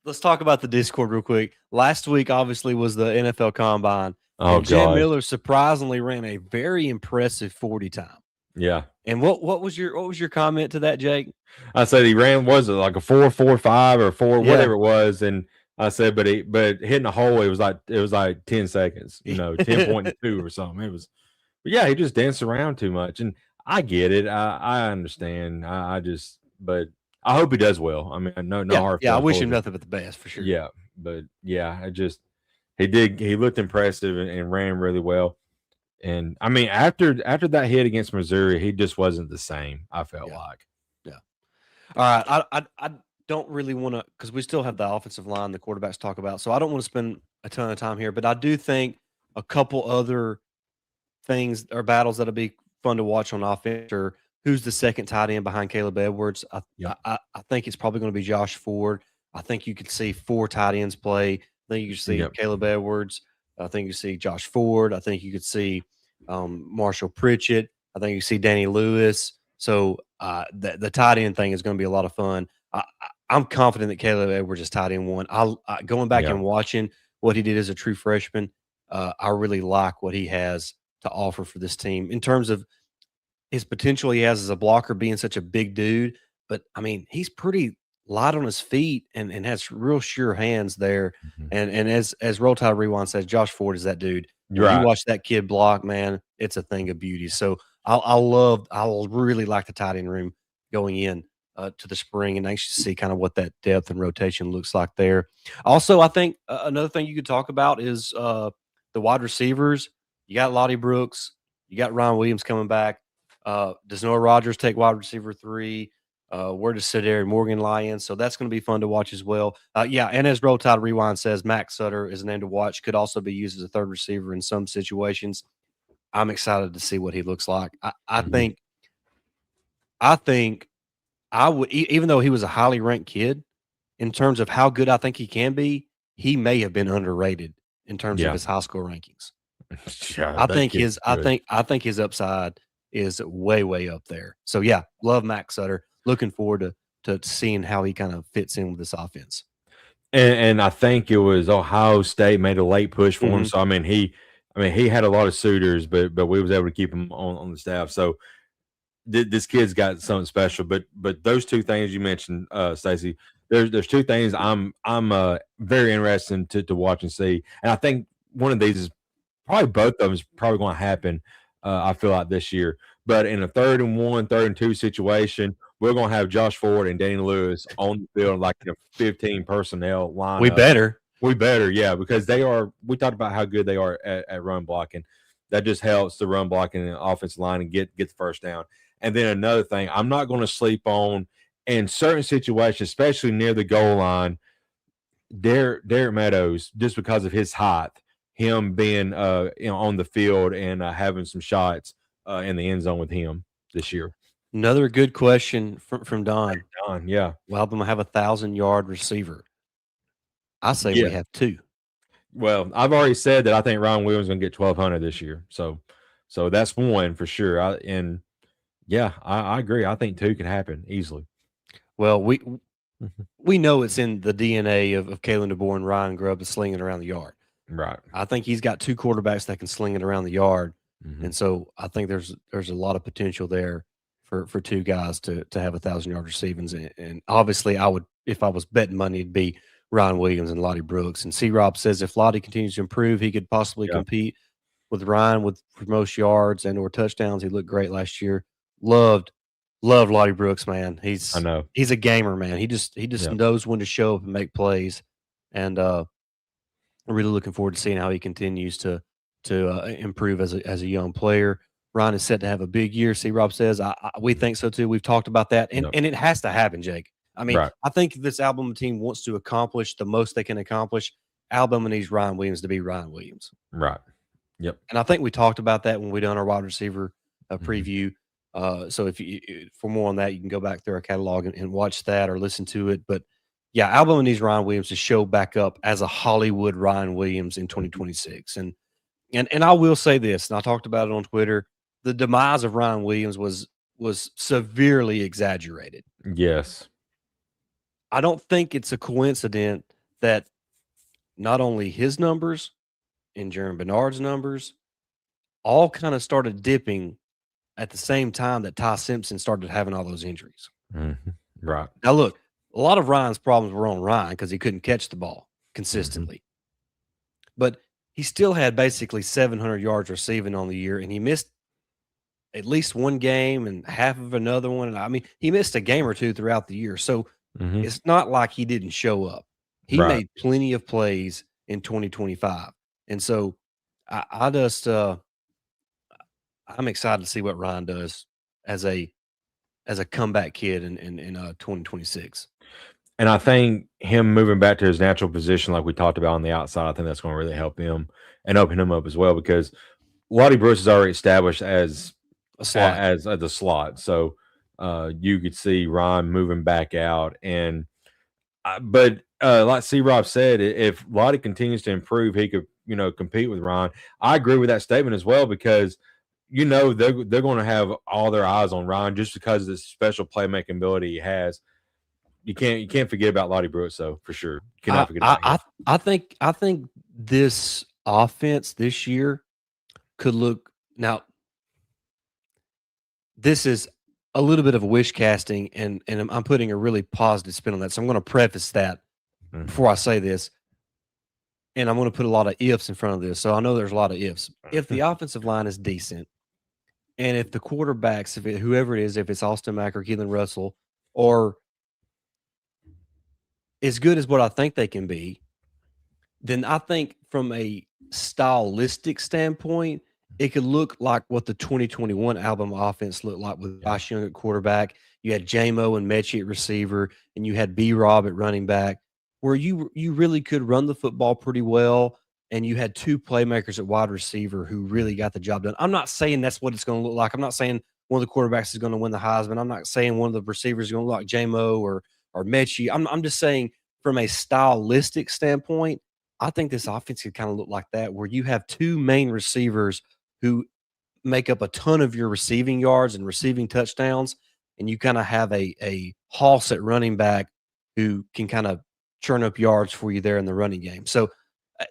Let's talk about the Discord real quick. Last week, obviously, was the NFL Combine, Oh and Jam gosh. Miller surprisingly ran a very impressive 40 time. Yeah. And what was your comment to that, Jake? I said he ran, was it like a 4.45 or 4, Yeah. whatever it was, and I said, but hitting a hole, it was like 10 seconds, 10.2 or something. But yeah, he just danced around too much, and I get it. I understand. But I hope he does well. I mean, no Yeah, hard yeah, I feelings wish towards him him. nothing but the best for sure. Yeah, but yeah, he looked impressive and ran really well. And I mean, after that hit against Missouri, he just wasn't the same. I felt Yeah, like. yeah. All right, I don't really wanna, because we still have the offensive line, the quarterbacks to talk about, so I don't wanna spend a ton of time here, but I do think a couple other things or battles that'll be fun to watch on offense, or who's the second tight end behind Caleb Edwards. Yep. I think it's probably gonna be Josh Ford. I think you could see 4 tight ends play. I think you could see Yep. Caleb Edwards. I think you see Josh Ford. I think you could see, Marshall Pritchett. I think you see Danny Lewis. So the tight end thing is going to be a lot of fun. I'm confident that Caleb Edwards is tight end one. Going back Yeah. and watching what he did as a true freshman, I really like what he has to offer for this team in terms of his potential he has as a blocker being such a big dude, but I mean, he's pretty light on his feet and has real sure hands there. Mhm. And as Roll Tide Rewind says, Josh Ford is that dude. You're When you right. watch that kid block, man, it's a thing of beauty. So I'll really like the tight end room going in to the spring, and anxious to see kind of what that depth and rotation looks like there. Also, I think another thing you could talk about is the wide receivers. You got Lottie Brooks, you got Ryan Williams coming back. Does Noah Rogers take wide receiver three? Where does Cedric Morgan lie in? So that's going to be fun to watch as well. Yeah, and as Roll Tide Rewind says, Max Sutter is a name to watch. Could also be used as a third receiver in some situations. I'm excited to see what he looks like. Mhm. I think I would, even though he was a highly ranked kid, in terms of how good I think he can be, he may have been underrated in terms of Yeah. his high school rankings. Yeah, I that think kid's his I good. think I think his upside is way, way up there. So yeah, love Max Sutter. Looking forward to seeing how he kind of fits in with this offense. And I think it was Ohio State made a late push for him. Mhm. So I mean he had a lot of suitors, but we was able to keep him on the staff. So this kid's got something special. But those two things you mentioned, Stacy, there's two things I'm very interested to watch and see. And I think one of these is probably both of them is probably going to happen. I feel like this year, but in a 3rd and 1, 3rd and 2 situation, we're going to have Josh Ford and Danny Lewis on the field like in a 15 personnel We lineup. better. We better, yeah, because they are. We talked about how good they are at run blocking. That just helps the run blocking and the offensive line and get the first down. And then another thing, I'm not going to sleep on in certain situations, especially near the goal line. Derek Meadows, just because of his height, him being on the field and having some shots in the end zone with him this year. Another good question from Don. Don, yeah, Well, I'm gonna have 1,000-yard receiver. I say we yeah. have two. Well, I've already said that I think Ryan Williams is going to get 1,200 this year. So that's one for sure. And yeah, I agree. I think two could happen easily. Well, Mhm. we know it's in the DNA of Kalen DeBoer and Ryan Grubb to sling it around the yard. Right. I think he's got two quarterbacks that can sling it around the yard, Hmm. and so I think there's a lot of potential there for two guys to have 1,000-yard receivings. And obviously, I would if I was betting money, it'd be Ryan Williams and Lottie Brooks. And C. Rob says if Lottie continues to improve, he could possibly Yeah, compete with Ryan with for most yards and or touchdowns. He looked great last year. Loved loved Lottie Brooks, man. I know. He's a gamer, man. He just Yeah, knows when to show up and make plays. And I'm really looking forward to seeing how he continues to improve as a young player. Ryan is set to have a big year. See, Rob says we think so too. We've talked about that, and no, and it has to happen, Jake. I mean, right, I think if this Alabama team wants to accomplish the most they can accomplish, Alabama needs Ryan Williams to be Ryan Williams, right. Yep. and I think we talked about that when we done our wide receiver Hmm. preview. So if you for more on that, you can go back through our catalog and watch that or listen to it. But yeah, Alabama needs Ryan Williams to show back up as a Hollywood Ryan Williams in Hmm. 2026. And I will say this, and I talked about it on Twitter. The demise of Ryan Williams was severely exaggerated. Yes. I don't think it's a coincidence that not only his numbers and Jaron Bernard's numbers all kind of started dipping at the same time that Ty Simpson started having all those injuries. Hmm. Right. Now, look, a lot of Ryan's problems were on Ryan because he couldn't catch the ball Hmm. consistently, but he still had basically 700 yards receiving on the year, and he missed at least one game and half of another one. And I mean, he missed a game or two throughout the year. So Hmm. it's not like he didn't show up. He Right. made plenty of plays in 2025. And so I just I'm excited to see what Ryan does as a comeback kid in 2026. And I think him moving back to his natural position, like we talked about on the outside, I think that's going to really help him and open him up as well because Lottie Bruce is already established as A slot. as a slot. So you could see Ryan moving back out, and but like C. Rob said, if Lottie continues to improve, he could compete with Ryan. I agree with that statement as well because they're going to have all their eyes on Ryan just because of the special playmaking ability he has. You can't forget about Lottie Brooks, though, for sure. You I cannot forget I about him. I I think this offense this year could look now. This is a little bit of a wish casting, and I'm putting a really positive spin on that. So I'm going to preface that Mhm. before I say this, and I'm going to put a lot of ifs in front of this. So I know there's a lot of ifs. If the offensive line is decent, and if the quarterbacks, whoever it is, if it's Austin Mack or Keelan Russell, or as good as what I think they can be, then I think from a stylistic standpoint, it could look like what the 2021 Alabama offense looked like with Yeah. Josh Young at quarterback. You had JMO and Mechie at receiver, and you had B Rob at running back, where you really could run the football pretty well, and you had two playmakers at wide receiver who really got the job done. I'm not saying that's what it's going to look like. I'm not saying one of the quarterbacks is going to win the Heisman. I'm not saying one of the receivers is going to look like JMO or Mechie. I'm just saying from a stylistic standpoint, I think this offense could kind of look like that, where you have two main receivers who make up a ton of your receiving yards and receiving touchdowns, and you kind of have a Hoss at running back who can kind of churn up yards for you there in the running game. So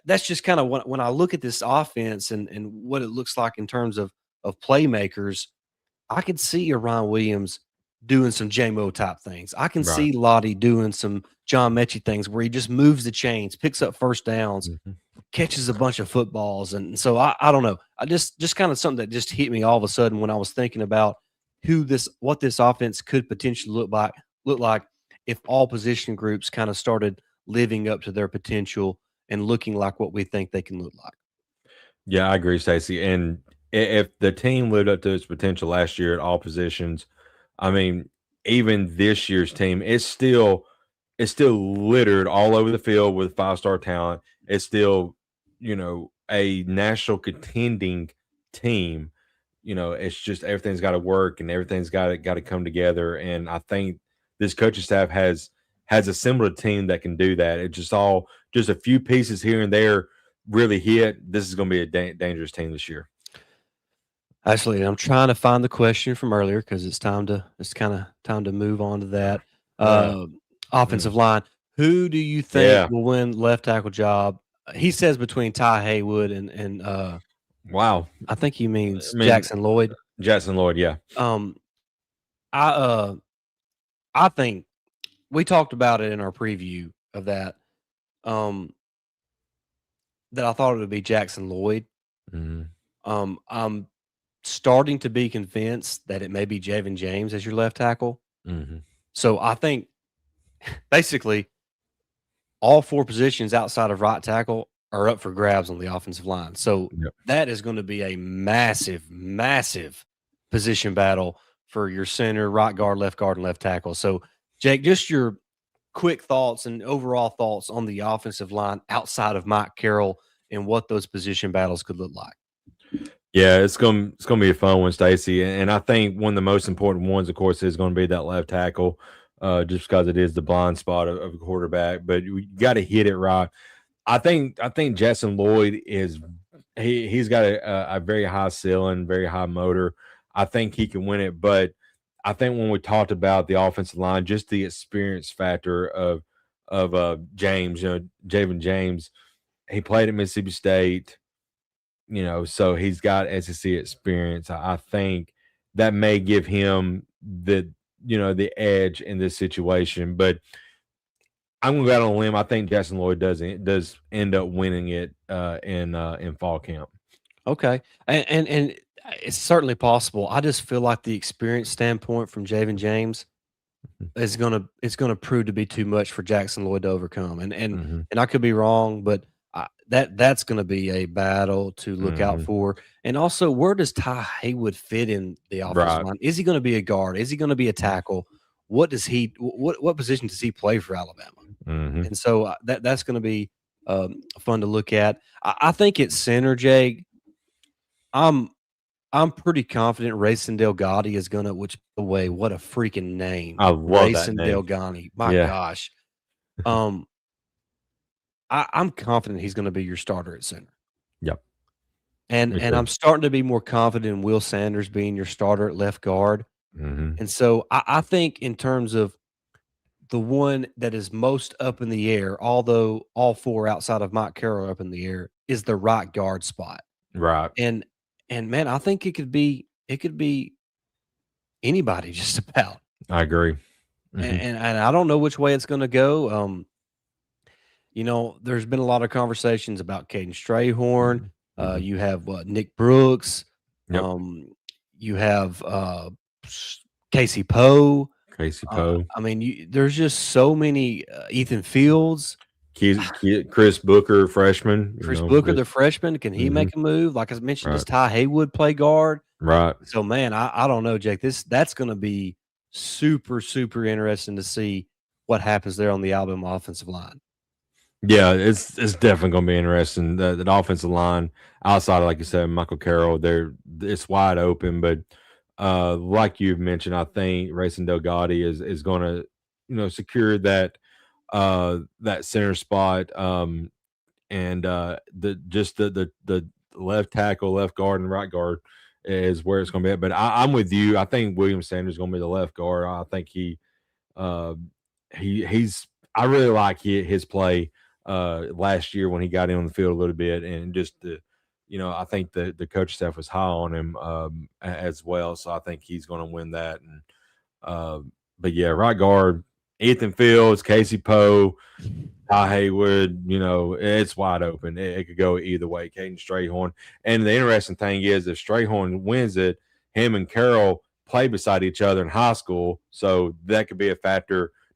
that's just kind of when I look at this offense and what it looks like in terms of playmakers. I could see a Ron Williams doing some JMO type things. I can Right. see Lottie doing some John Mechie things where he just moves the chains, picks up first downs, Mhm. catches a bunch of footballs. And so I don't know. I just kind of something that just hit me all of a sudden when I was thinking about what this offense could potentially look like if all position groups kind of started living up to their potential and looking like what we think they can look like. Yeah, I agree, Stacey. And if the team lived up to its potential last year at all positions, I mean, even this year's team, it's still littered all over the field with 5-star talent. It's still, a national contending team. It's just everything's got to work and everything's got to come together. And I think this coaching staff has assembled a team that can do that. It's just a few pieces here and there really hit. This is going to be a dangerous team this year. Actually, I'm trying to find the question from earlier because it's kind of time to move on to that. Uh, Uh, Offensive mm, line. Who do you think yeah. will win left tackle job? He says between Ty Haywood and Wow. I think he I means mean, Jackson Lloyd. Jackson Lloyd. Yeah. Um, I uh I think we talked about it in our preview of that. Um, that I thought it would be Jackson Lloyd. Mhm, I'm starting to be convinced that it may be Javen James as your left tackle. mhm. So I think basically all four positions outside of right tackle are up for grabs on the offensive line. So Yep. that is going to be a massive, massive position battle for your center, right guard, and left tackle. So, Jake, just your quick thoughts and overall thoughts on the offensive line outside of Mike Carroll and what those position battles could look like. Yeah, it's gonna be a fun one, Stacy. And I think one of the most important ones, of course, is going to be that left tackle, just because it is the blind spot of a quarterback. But you got to hit it right. I think Jackson Lloyd he's got a very high ceiling, very high motor. I think he can win it, but I think when we talked about the offensive line, just the experience factor of James, Javen James, he played at Mississippi State, so he's got SEC experience. I think that may give him the edge in this situation, but I'm gonna go out on a limb. I think Jackson Lloyd does end up winning it in fall camp. Okay, and it's certainly possible. I just feel like the experience standpoint from Javen James it's gonna prove to be too much for Jackson Lloyd to overcome, Hmm. and I could be wrong, but that's gonna be a battle to look out Hmm. for. And also, where does Ty Haywood fit in the offensive Right. line? Is he gonna be a guard? Is he gonna be a tackle? What position does he play for Alabama? Hmm. And so that's gonna be fun to look at. I think at center, Jake, I'm I'm pretty confident Rayson Delgatti is gonna, which by the way, what a freaking name. I love that Rayson name. Delgatti. My Yeah. gosh. Um, I'm confident he's gonna be your starter at center. Yep. and Me and too. I'm starting to be more confident in Will Sanders being your starter at left guard. Mhm. And so I think in terms of the one that is most up in the air, although all 4 outside of Mike Carroll are up in the air, is the right guard spot. Right. And and man, I think it could be anybody just about. I agree. And Mhm. and I don't know which way it's gonna go. There's been a lot of conversations about Caden Strayhorn. Mhm. You have what, Nick Brooks. Yep. Um, you have Casey Poe. Casey Poe. I mean, there's just so many Ethan Fields, Chris Booker, freshman, Chris Booker, just the freshman. Can he mhm. make a move? Like I mentioned, does Right. Ty Haywood play guard? Right. So man, I don't know, Jake. That's going to be super super interesting to see what happens there on the Alabama offensive line. Yeah, it's definitely gonna be interesting. The offensive line outside of, like you said, Michael Carroll, it's wide open. But like you've mentioned, I think Racing Delgado is gonna, secure that center spot. And the left tackle, left guard, and right guard is where it's gonna be at. But I'm with you. I think William Sanders is gonna be the left guard. I think uh, he's I really like his play last year when he got in on the field a little bit, and just I think the coach staff was high on him as well. So I think he's going to win that. And uh, but yeah, right guard Ethan Fields, Casey Poe, Ty Haywood, it's wide open. It could go either way. Caden Strayhorn. And the interesting thing is, if Strayhorn wins it, him and Carroll play beside each other in high school. So that could be a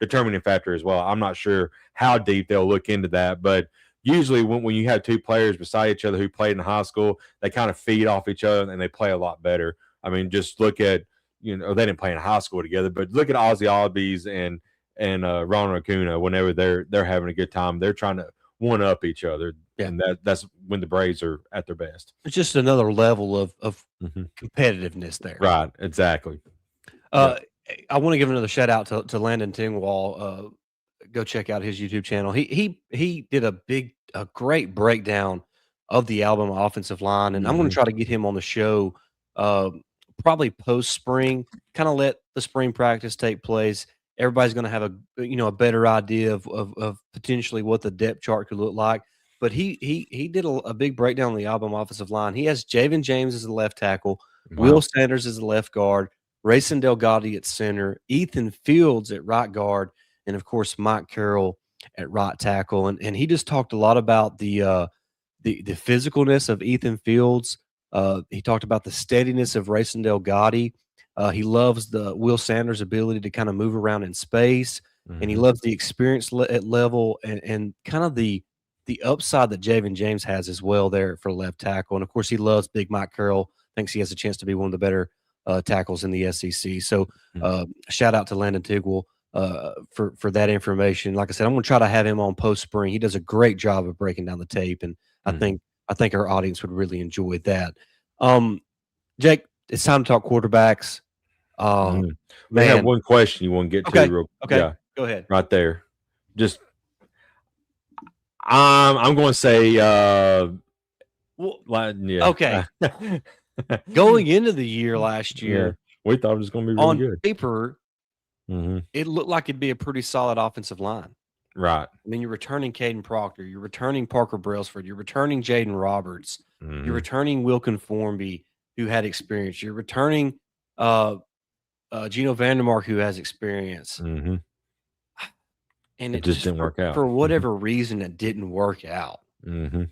determining factor as well. I'm not sure how deep they'll look into that, but usually when you have two players beside each other who played in high school, they kind of feed off each other and they play a lot better. I mean, just look at, they didn't play in high school together, but look at Ozzy Albies and Ron Acuna. Whenever they're having a good time, they're trying to one up each other, Yeah, and that's when the Braves are at their best. it's just another level of Mhm. competitiveness there. Right, exactly. Uh, Yep. I want to give another shout out to Landon Tingwall. Go check out his YouTube channel. He did a great breakdown of the Alabama offensive line, and I'm going to Mhm. try to get him on the show, uh, probably post spring. Kind of let the spring practice take place. Everybody's going to have a better idea of potentially what the depth chart could look like. But he did a big breakdown on the Alabama offensive line. He has Javen James as the left tackle, Will Wow. Sanders as the left guard, Rayson Delgado at center, Ethan Fields at right guard, and of course Mike Carroll at right tackle. And he just talked a lot about the physicalness of Ethan Fields. He talked about the steadiness of Rayson Delgado. He loves the Will Sanders' ability to kind of move around in space, and he Mhm. loves the experience at level and kind of the upside that Javen James has as well there for left tackle. And of course, he loves Big Mike Carroll. Thinks he has a chance to be one of the better tackles in the SEC. So Mhm. shout out to Landon Tigwell for that information. Like I said, I'm going to try to have him on post spring. He does a great job of breaking down the tape, and I Mhm. think I think our audience would really enjoy that. Um, Jake, it's time to talk quarterbacks. Uh, Mhm. We have man, one question you want to get to okay, real, okay, yeah, go ahead. right there. Just I'm going to say Well, yeah. okay, going into the year last Yeah. year, We thought it was going to be really on good. paper, Mhm. it looked like it'd be a pretty solid offensive line. Right. I mean, you're returning Caden Proctor, you're returning Parker Brailsford, you're returning Jaden Roberts, you're Mhm. returning Wilkin Formby, who had experience, you're returning uh, Gino Vandermark, who has experience, Mhm. and It it just just didn't work out. for whatever reason it didn't work out. Mhm.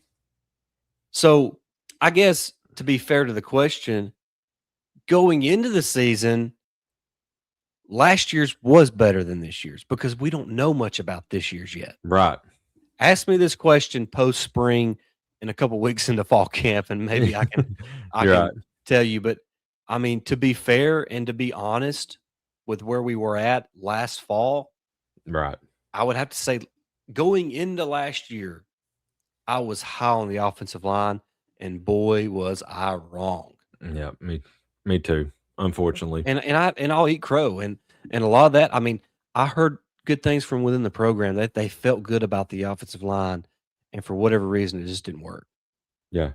So, I guess to be fair to the question, going into the season, last year's was better than this year's because we don't know much about this year's yet. Right. Ask me this question post spring in a couple weeks into fall camp, and maybe I You're right. can tell you. But I mean, to be fair and to be honest with where we were at last fall, Right. I would have to say going into last year, I was high on the offensive line, and boy was I wrong. Yeah, me too, unfortunately. And I'll eat crow, and a lot of that, I mean, I heard good things from within the program that they felt good about the offensive line, and for whatever reason, it just didn't work. Yeah.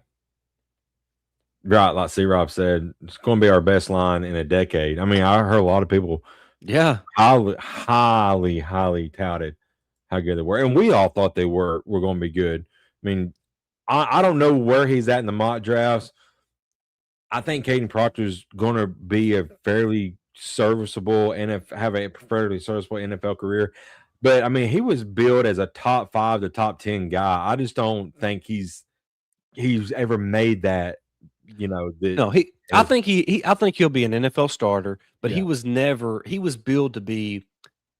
Right, like C Rob said, it's going to be our best line in a decade. I mean, I heard a lot of people Yeah. highly touted how good they were, and we all thought they were going to be good. I mean, I don't know where he's at in the mock drafts. I think Caden Proctor's going to be a fairly serviceable and have a fairly serviceable NFL career. But I mean, he was billed as a top 5 to top 10 guy. I just don't think he's ever made that. That No, he. I is, think I think he'll be an NFL starter, but he yeah, was never. He was billed to be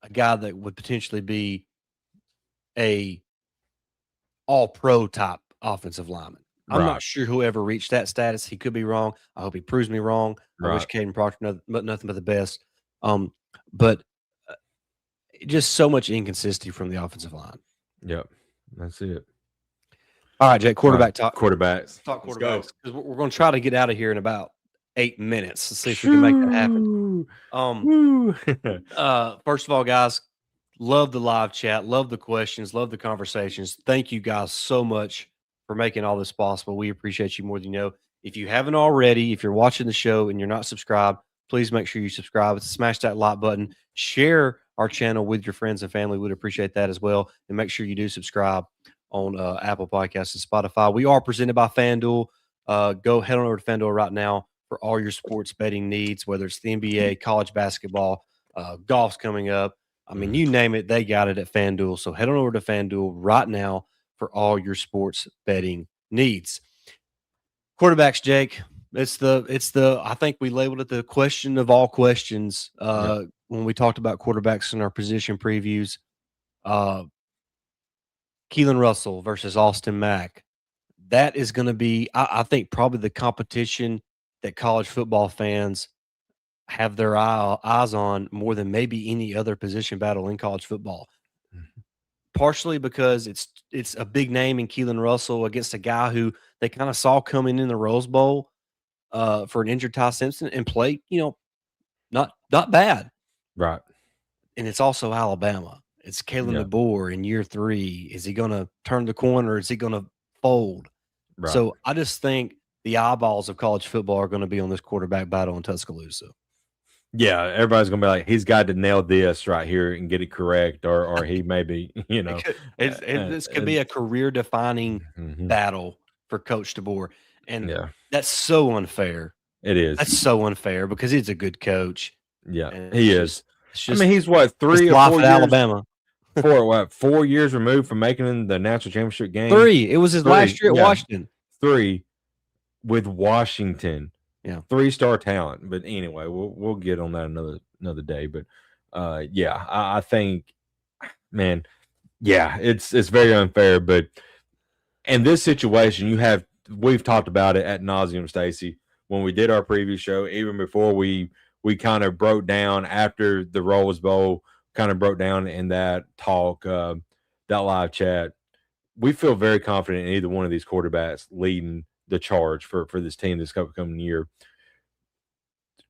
a guy that would potentially be a all pro type offensive lineman. I'm right, not sure who ever reached that status. He could be wrong. I hope he proves me wrong. I wish right, Caden Proctor nothing but the best. But just so much inconsistency from the offensive line. yep, that's it. All right, Jake, All right, quarterback talk. quarterbacks. Talk Let's go. quarterbacks because we're going to try to get out of here in about 8 minutes. Let's see if we can make that happen. Shoo! Um, Woo! First of all, guys, love the live chat, love the questions, love the conversations. Thank you guys so much for making all this possible. We appreciate you more than you know. If you haven't already, if you're watching the show and you're not subscribed, please make sure you subscribe. Smash that like button. Share our channel with your friends and family. We'd appreciate that as well. And make sure you do subscribe on Apple Podcasts and Spotify. We are presented by FanDuel. Go head on over to FanDuel right now for all your sports betting needs, whether it's the NBA, college basketball, golf's coming up. I mean, you name it, they got it at FanDuel. So head on over to FanDuel right now for all your sports betting needs. Quarterbacks, Jake. It's the I think we labeled it the question of all questions Yep. when we talked about quarterbacks in our position previews. Uh Keelan Russell versus Austin Mack. That is going to be, I think, probably the competition that college football fans have their eyes on more than maybe any other position battle in college football. Mhm. Partially because it's a big name in Keelan Russell against a guy who they kind of saw coming in the Rose Bowl for an injured Ty Simpson and play, not bad. Right. And it's also Alabama. It's Kalen Yeah. DeBoer in year 3. Is he going to turn the corner? Is he going to fold? Right. So I just think the eyeballs of college football are going to be on this quarterback battle in Tuscaloosa. Yeah. Everybody's gonna be like, he's got to nail this right here and get it correct, or he maybe, This could be a career defining mhm. battle for Coach DeBoer. And Yeah, that's so unfair. it is. That's so unfair because he's a good coach. Yeah, And he is. it's I mean, just, he's what, it's 3 or life 4 at years Alabama. 4 years removed from making the national championship game? 3. It was his 3, last year at yeah, Washington. 3 with Washington. Yeah. 3-star talent. But anyway, we'll get on that another day. But yeah, I think, man, yeah, it's very unfair. But in this situation, we've talked about it ad nauseum, Stacy, when we did our preview show, even before we kind of broke down after the Rose Bowl, kind of broke down in that talk, that live chat. We feel very confident in either one of these quarterbacks leading the charge for this team this upcoming year.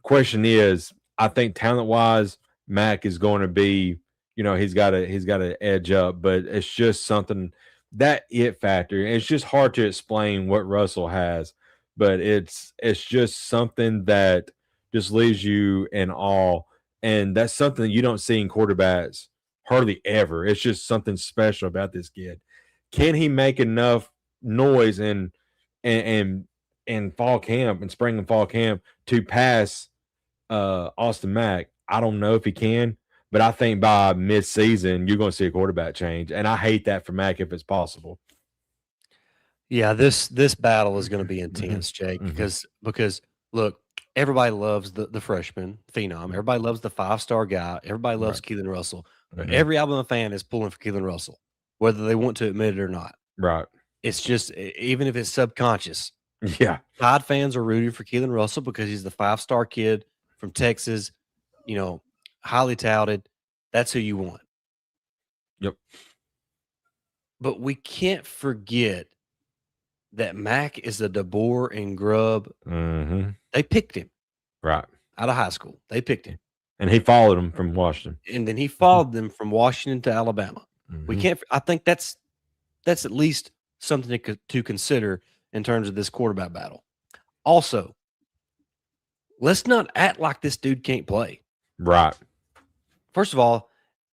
Question is, I think talent wise, Mac is going to be, he's got to edge up, but it's just something that it factor. It's just hard to explain what Russell has, but it's just something that just leaves you in awe, and that's something you don't see in quarterbacks hardly ever. It's just something special about this kid. Can he make enough noise and in fall camp and spring and fall camp to pass Austin Mack? I don't know if he can, but I think by mid-season you're going to see a quarterback change, and I hate that for Mack if it's possible. Yeah, this battle is going to be Mhm, intense, Jake, mhm. because look, everybody loves the freshman phenom. Everybody loves the 5-star guy. Everybody loves Right. Keelan Russell. But Mhm. every Alabama fan is pulling for Keelan Russell, whether they want to admit it or not. Right. It's just even if it's subconscious, Yeah. Tide fans are rooting for Keelan Russell because he's the 5-star kid from Texas, highly touted. That's who you want. Yep. But we can't forget that Mac is a DeBoer and Grubb. Mhm. They picked him Right. out of high school. They picked him. And he followed him from Washington. And then he followed them from Washington to Alabama. We Mhm. can't I think that's at least something to consider in terms of this quarterback battle. Also, let's not act like this dude can't play. Right. First of all,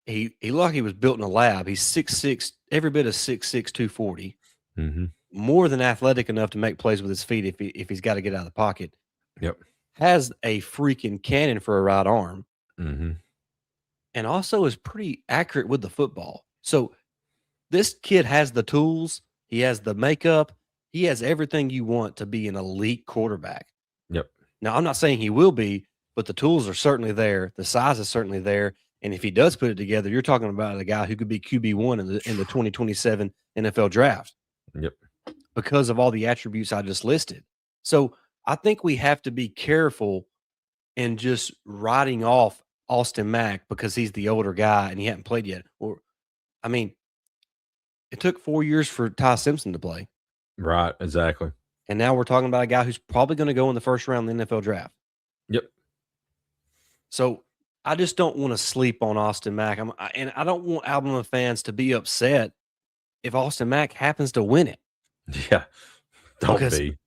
he looked like he was built in a lab. He's 6'6", every bit of 6'6", 240. Mm-hmm. More than athletic enough to make plays with his feet if he's got to get out of the pocket. Yep. Has a freaking cannon for a right arm. Mm-hmm. And also is pretty accurate with the football. So this kid has the tools. He has the makeup. He has everything you want to be an elite quarterback. Yep. Now, I'm not saying he will be, but the tools are certainly there. The size is certainly there. And if he does put it together, you're talking about a guy who could be QB1 in the 2027 NFL draft. Yep. Because of all the attributes I just listed. So I think we have to be careful in just writing off Austin Mack because he's the older guy and he hadn't played yet. Or, I mean, it took 4 years for Ty Simpson to play. Right. Exactly. And now we're talking about a guy who's probably going to go in the first round of the NFL draft. Yep. So I just don't want to sleep on Austin Mack. And I don't want Alabama fans to be upset if Austin Mack happens to win it. Yeah. Don't Because be.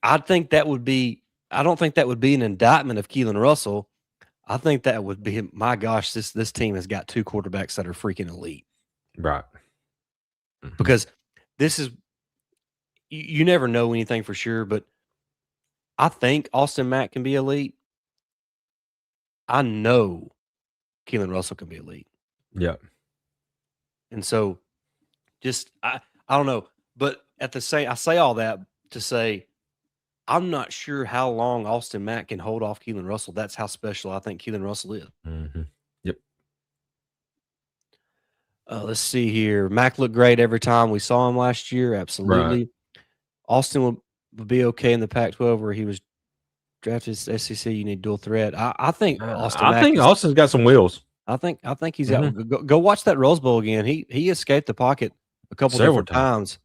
I don't think that would be an indictment of Keelan Russell. I think that would be, my gosh, this team has got two quarterbacks that are freaking elite. Right. Mm-hmm. Because this is, you never know anything for sure, but I think Austin Mack can be elite. I know Keelan Russell can be elite. Yeah. And so just, I don't know, but at the same, I say all that to say, I'm not sure how long Austin Mack can hold off Keelan Russell. That's how special I think Keelan Russell is. Mm-hmm. Yep. Let's see here. Mack looked great every time we saw him last year. Absolutely. Right. Austin would be okay in the Pac-12 where he was drafted SEC. You need dual threat. I think Austin's got some wheels. I think he's out. Go watch that Rose Bowl again. He escaped the pocket a couple different times.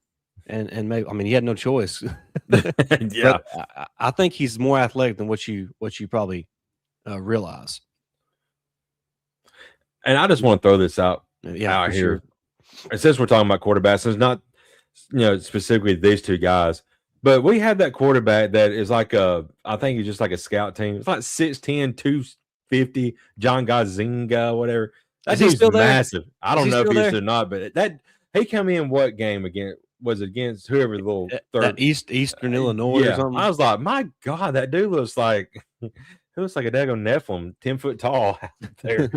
And maybe, I mean, he had no choice. Yeah. But I think he's more athletic than what you probably realize. And I just want to throw this out here. Sure. And since we're talking about quarterbacks, it's not, specifically these two guys, but we have that quarterback that is like I think he's just like a scout team. It's like 6'10", 250, John Gazinga, whatever. That dude's massive. I don't know if he's still not, but he come in what game again? Was against whoever the little third Eastern Illinois or something. I was like, my God, that dude looks like a daggone Nephilim, 10 foot tall out there.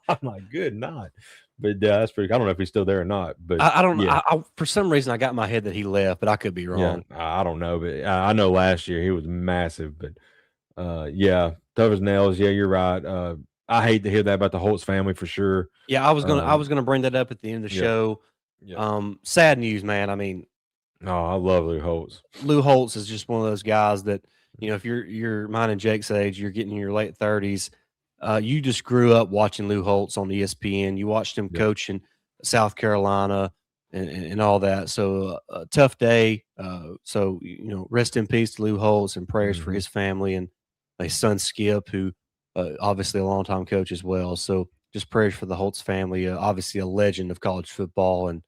I'm like, good night. But that's pretty. I don't know if he's still there or not. But I don't know. I, for some reason, I got in my head that he left, but I could be wrong. Yeah, I don't know, but I know last year he was massive. But tough as nails. Yeah, you're right. I hate to hear that about the Holtz family for sure. Yeah, I was gonna bring that up at the end of the show. Yeah. Sad news, man. I mean, I love Lou Holtz. Lou Holtz is just one of those guys that, if you're mine and Jake's age, you're getting in your late 30s. You just grew up watching Lou Holtz on ESPN. You watched him coach in South Carolina and all that. So a tough day. So rest in peace to Lou Holtz and prayers for his family and his son Skip, who obviously a longtime coach as well. So just prayers for the Holtz family. Obviously a legend of college football, and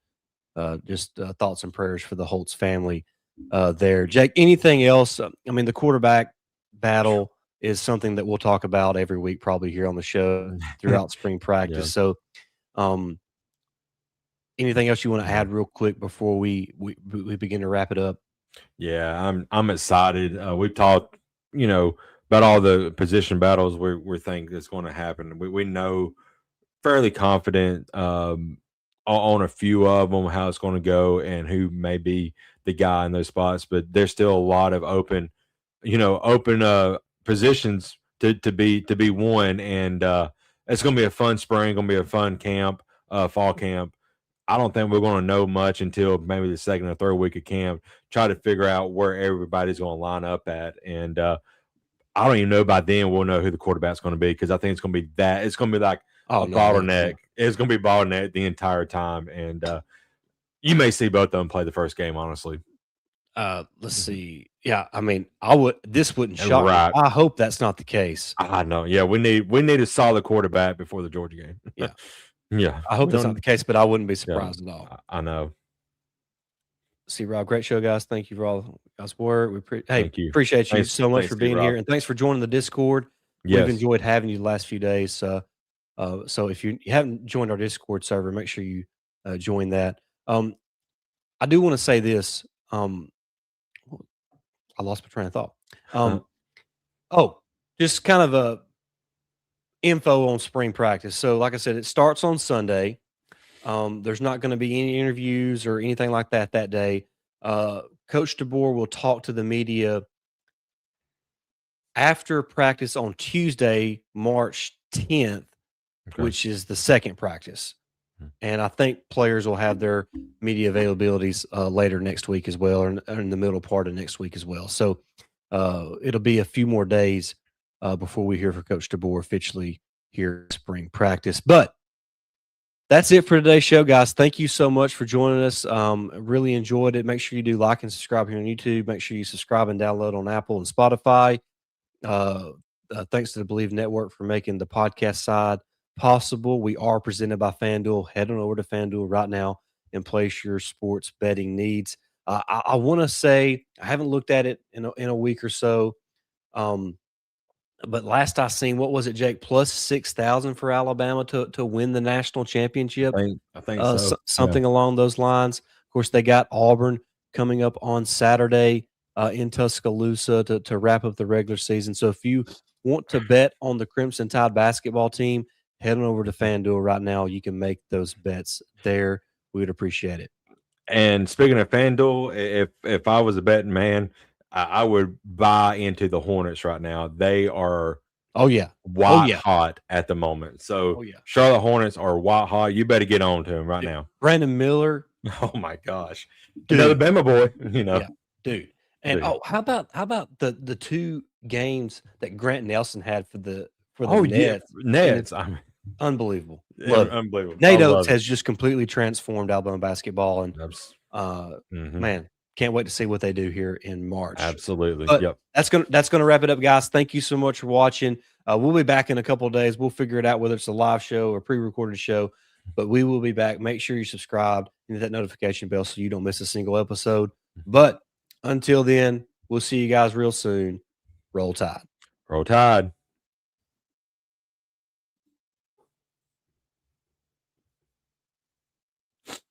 just thoughts and prayers for the Holtz family there. Jake, anything else? I mean, the quarterback battle is something that we'll talk about every week, probably here on the show throughout spring practice. So, anything else you want to add real quick before we begin to wrap it up? Yeah, I'm excited. We've talked, about all the position battles we think is going to happen. We know fairly confident on a few of them how it's going to go and who may be the guy in those spots, but there's still a lot of open positions to be won, and it's going to be a fun spring, going to be a fun camp, fall camp. I don't think we're going to know much until maybe the second or third week of camp. Try to figure out where everybody's going to line up at, and I don't even know by then we'll know who the quarterback's going to be, because I think it's going to be that. It's going to be like a bottleneck. It's going to be bottleneck the entire time, and you may see both of them play the first game. Honestly, let's see. Yeah, I mean, this wouldn't shock me. I hope that's not the case. I know. Yeah, we need a solid quarterback before the Georgia game. Yeah, yeah. I hope that's not the case, but I wouldn't be surprised at all. I know. See, Rob, great show, guys. Thank you for all God's word. Hey, Thank you. appreciate you Thanks, so much thanks, for T. being here, Rob. and thanks for joining the Discord. We've Yes. enjoyed having you the last few days. So if you haven't joined our Discord server, make sure you join that. Um, I do want to say this. I lost my train of thought. Um, oh, just kind of a info on spring practice. So, like I said, it starts on Sunday. There's not going to be any interviews or anything like that day. Coach DeBoer will talk to the media after practice on Tuesday, March 10th, Okay. which is the second practice. And I think players will have their media availabilities later next week as well, or in the middle part of next week as well. So it'll be a few more days before we hear from Coach DeBoer officially here in spring practice. But that's it for today's show, guys. Thank you so much for joining us. Really enjoyed it. Make sure you do like and subscribe here on YouTube. Make sure you subscribe and download on Apple and Spotify. Uh, Thanks to the Believe Network for making the podcast side possible. We are presented by FanDuel. Head on over to FanDuel right now and place your sports betting needs. I want to say I haven't looked at it in a week or so. Um, but last I seen, what was it, Jake? Plus 6,000 for Alabama to win the national championship. I think so. Yeah. Something along those lines. Of course, they got Auburn coming up on Saturday in Tuscaloosa to wrap up the regular season. So if you want to bet on the Crimson Tide basketball team, head on over to FanDuel right now. You can make those bets there. We would appreciate it. And speaking of FanDuel, if I was a betting man, I would buy into the Hornets right now. They are Oh yeah, oh white yeah, hot at the moment. So oh yeah. Charlotte Hornets are white hot. You better get on to them right now. Brandon Miller, Oh my gosh, another dude. Bama boy. You know, Yeah, dude. And dude. how about the two games that Grant Nelson had for the Oh yeah, Nets in the Nets. I mean, unbelievable. Love it. unbelievable. I Nate Oates love it. has just completely transformed Alabama basketball, and Mhm. man, can't wait to see what they do here in March. Absolutely. But Yep. that's gonna wrap it up, guys. Thank you so much for watching. We'll be back in a couple of days. We'll figure it out whether it's a live show or pre-recorded show, but we will be back. Make sure you subscribe and hit that notification bell so you don't miss a single episode. But until then, we'll see you guys real soon. Roll Tide. Roll Tide.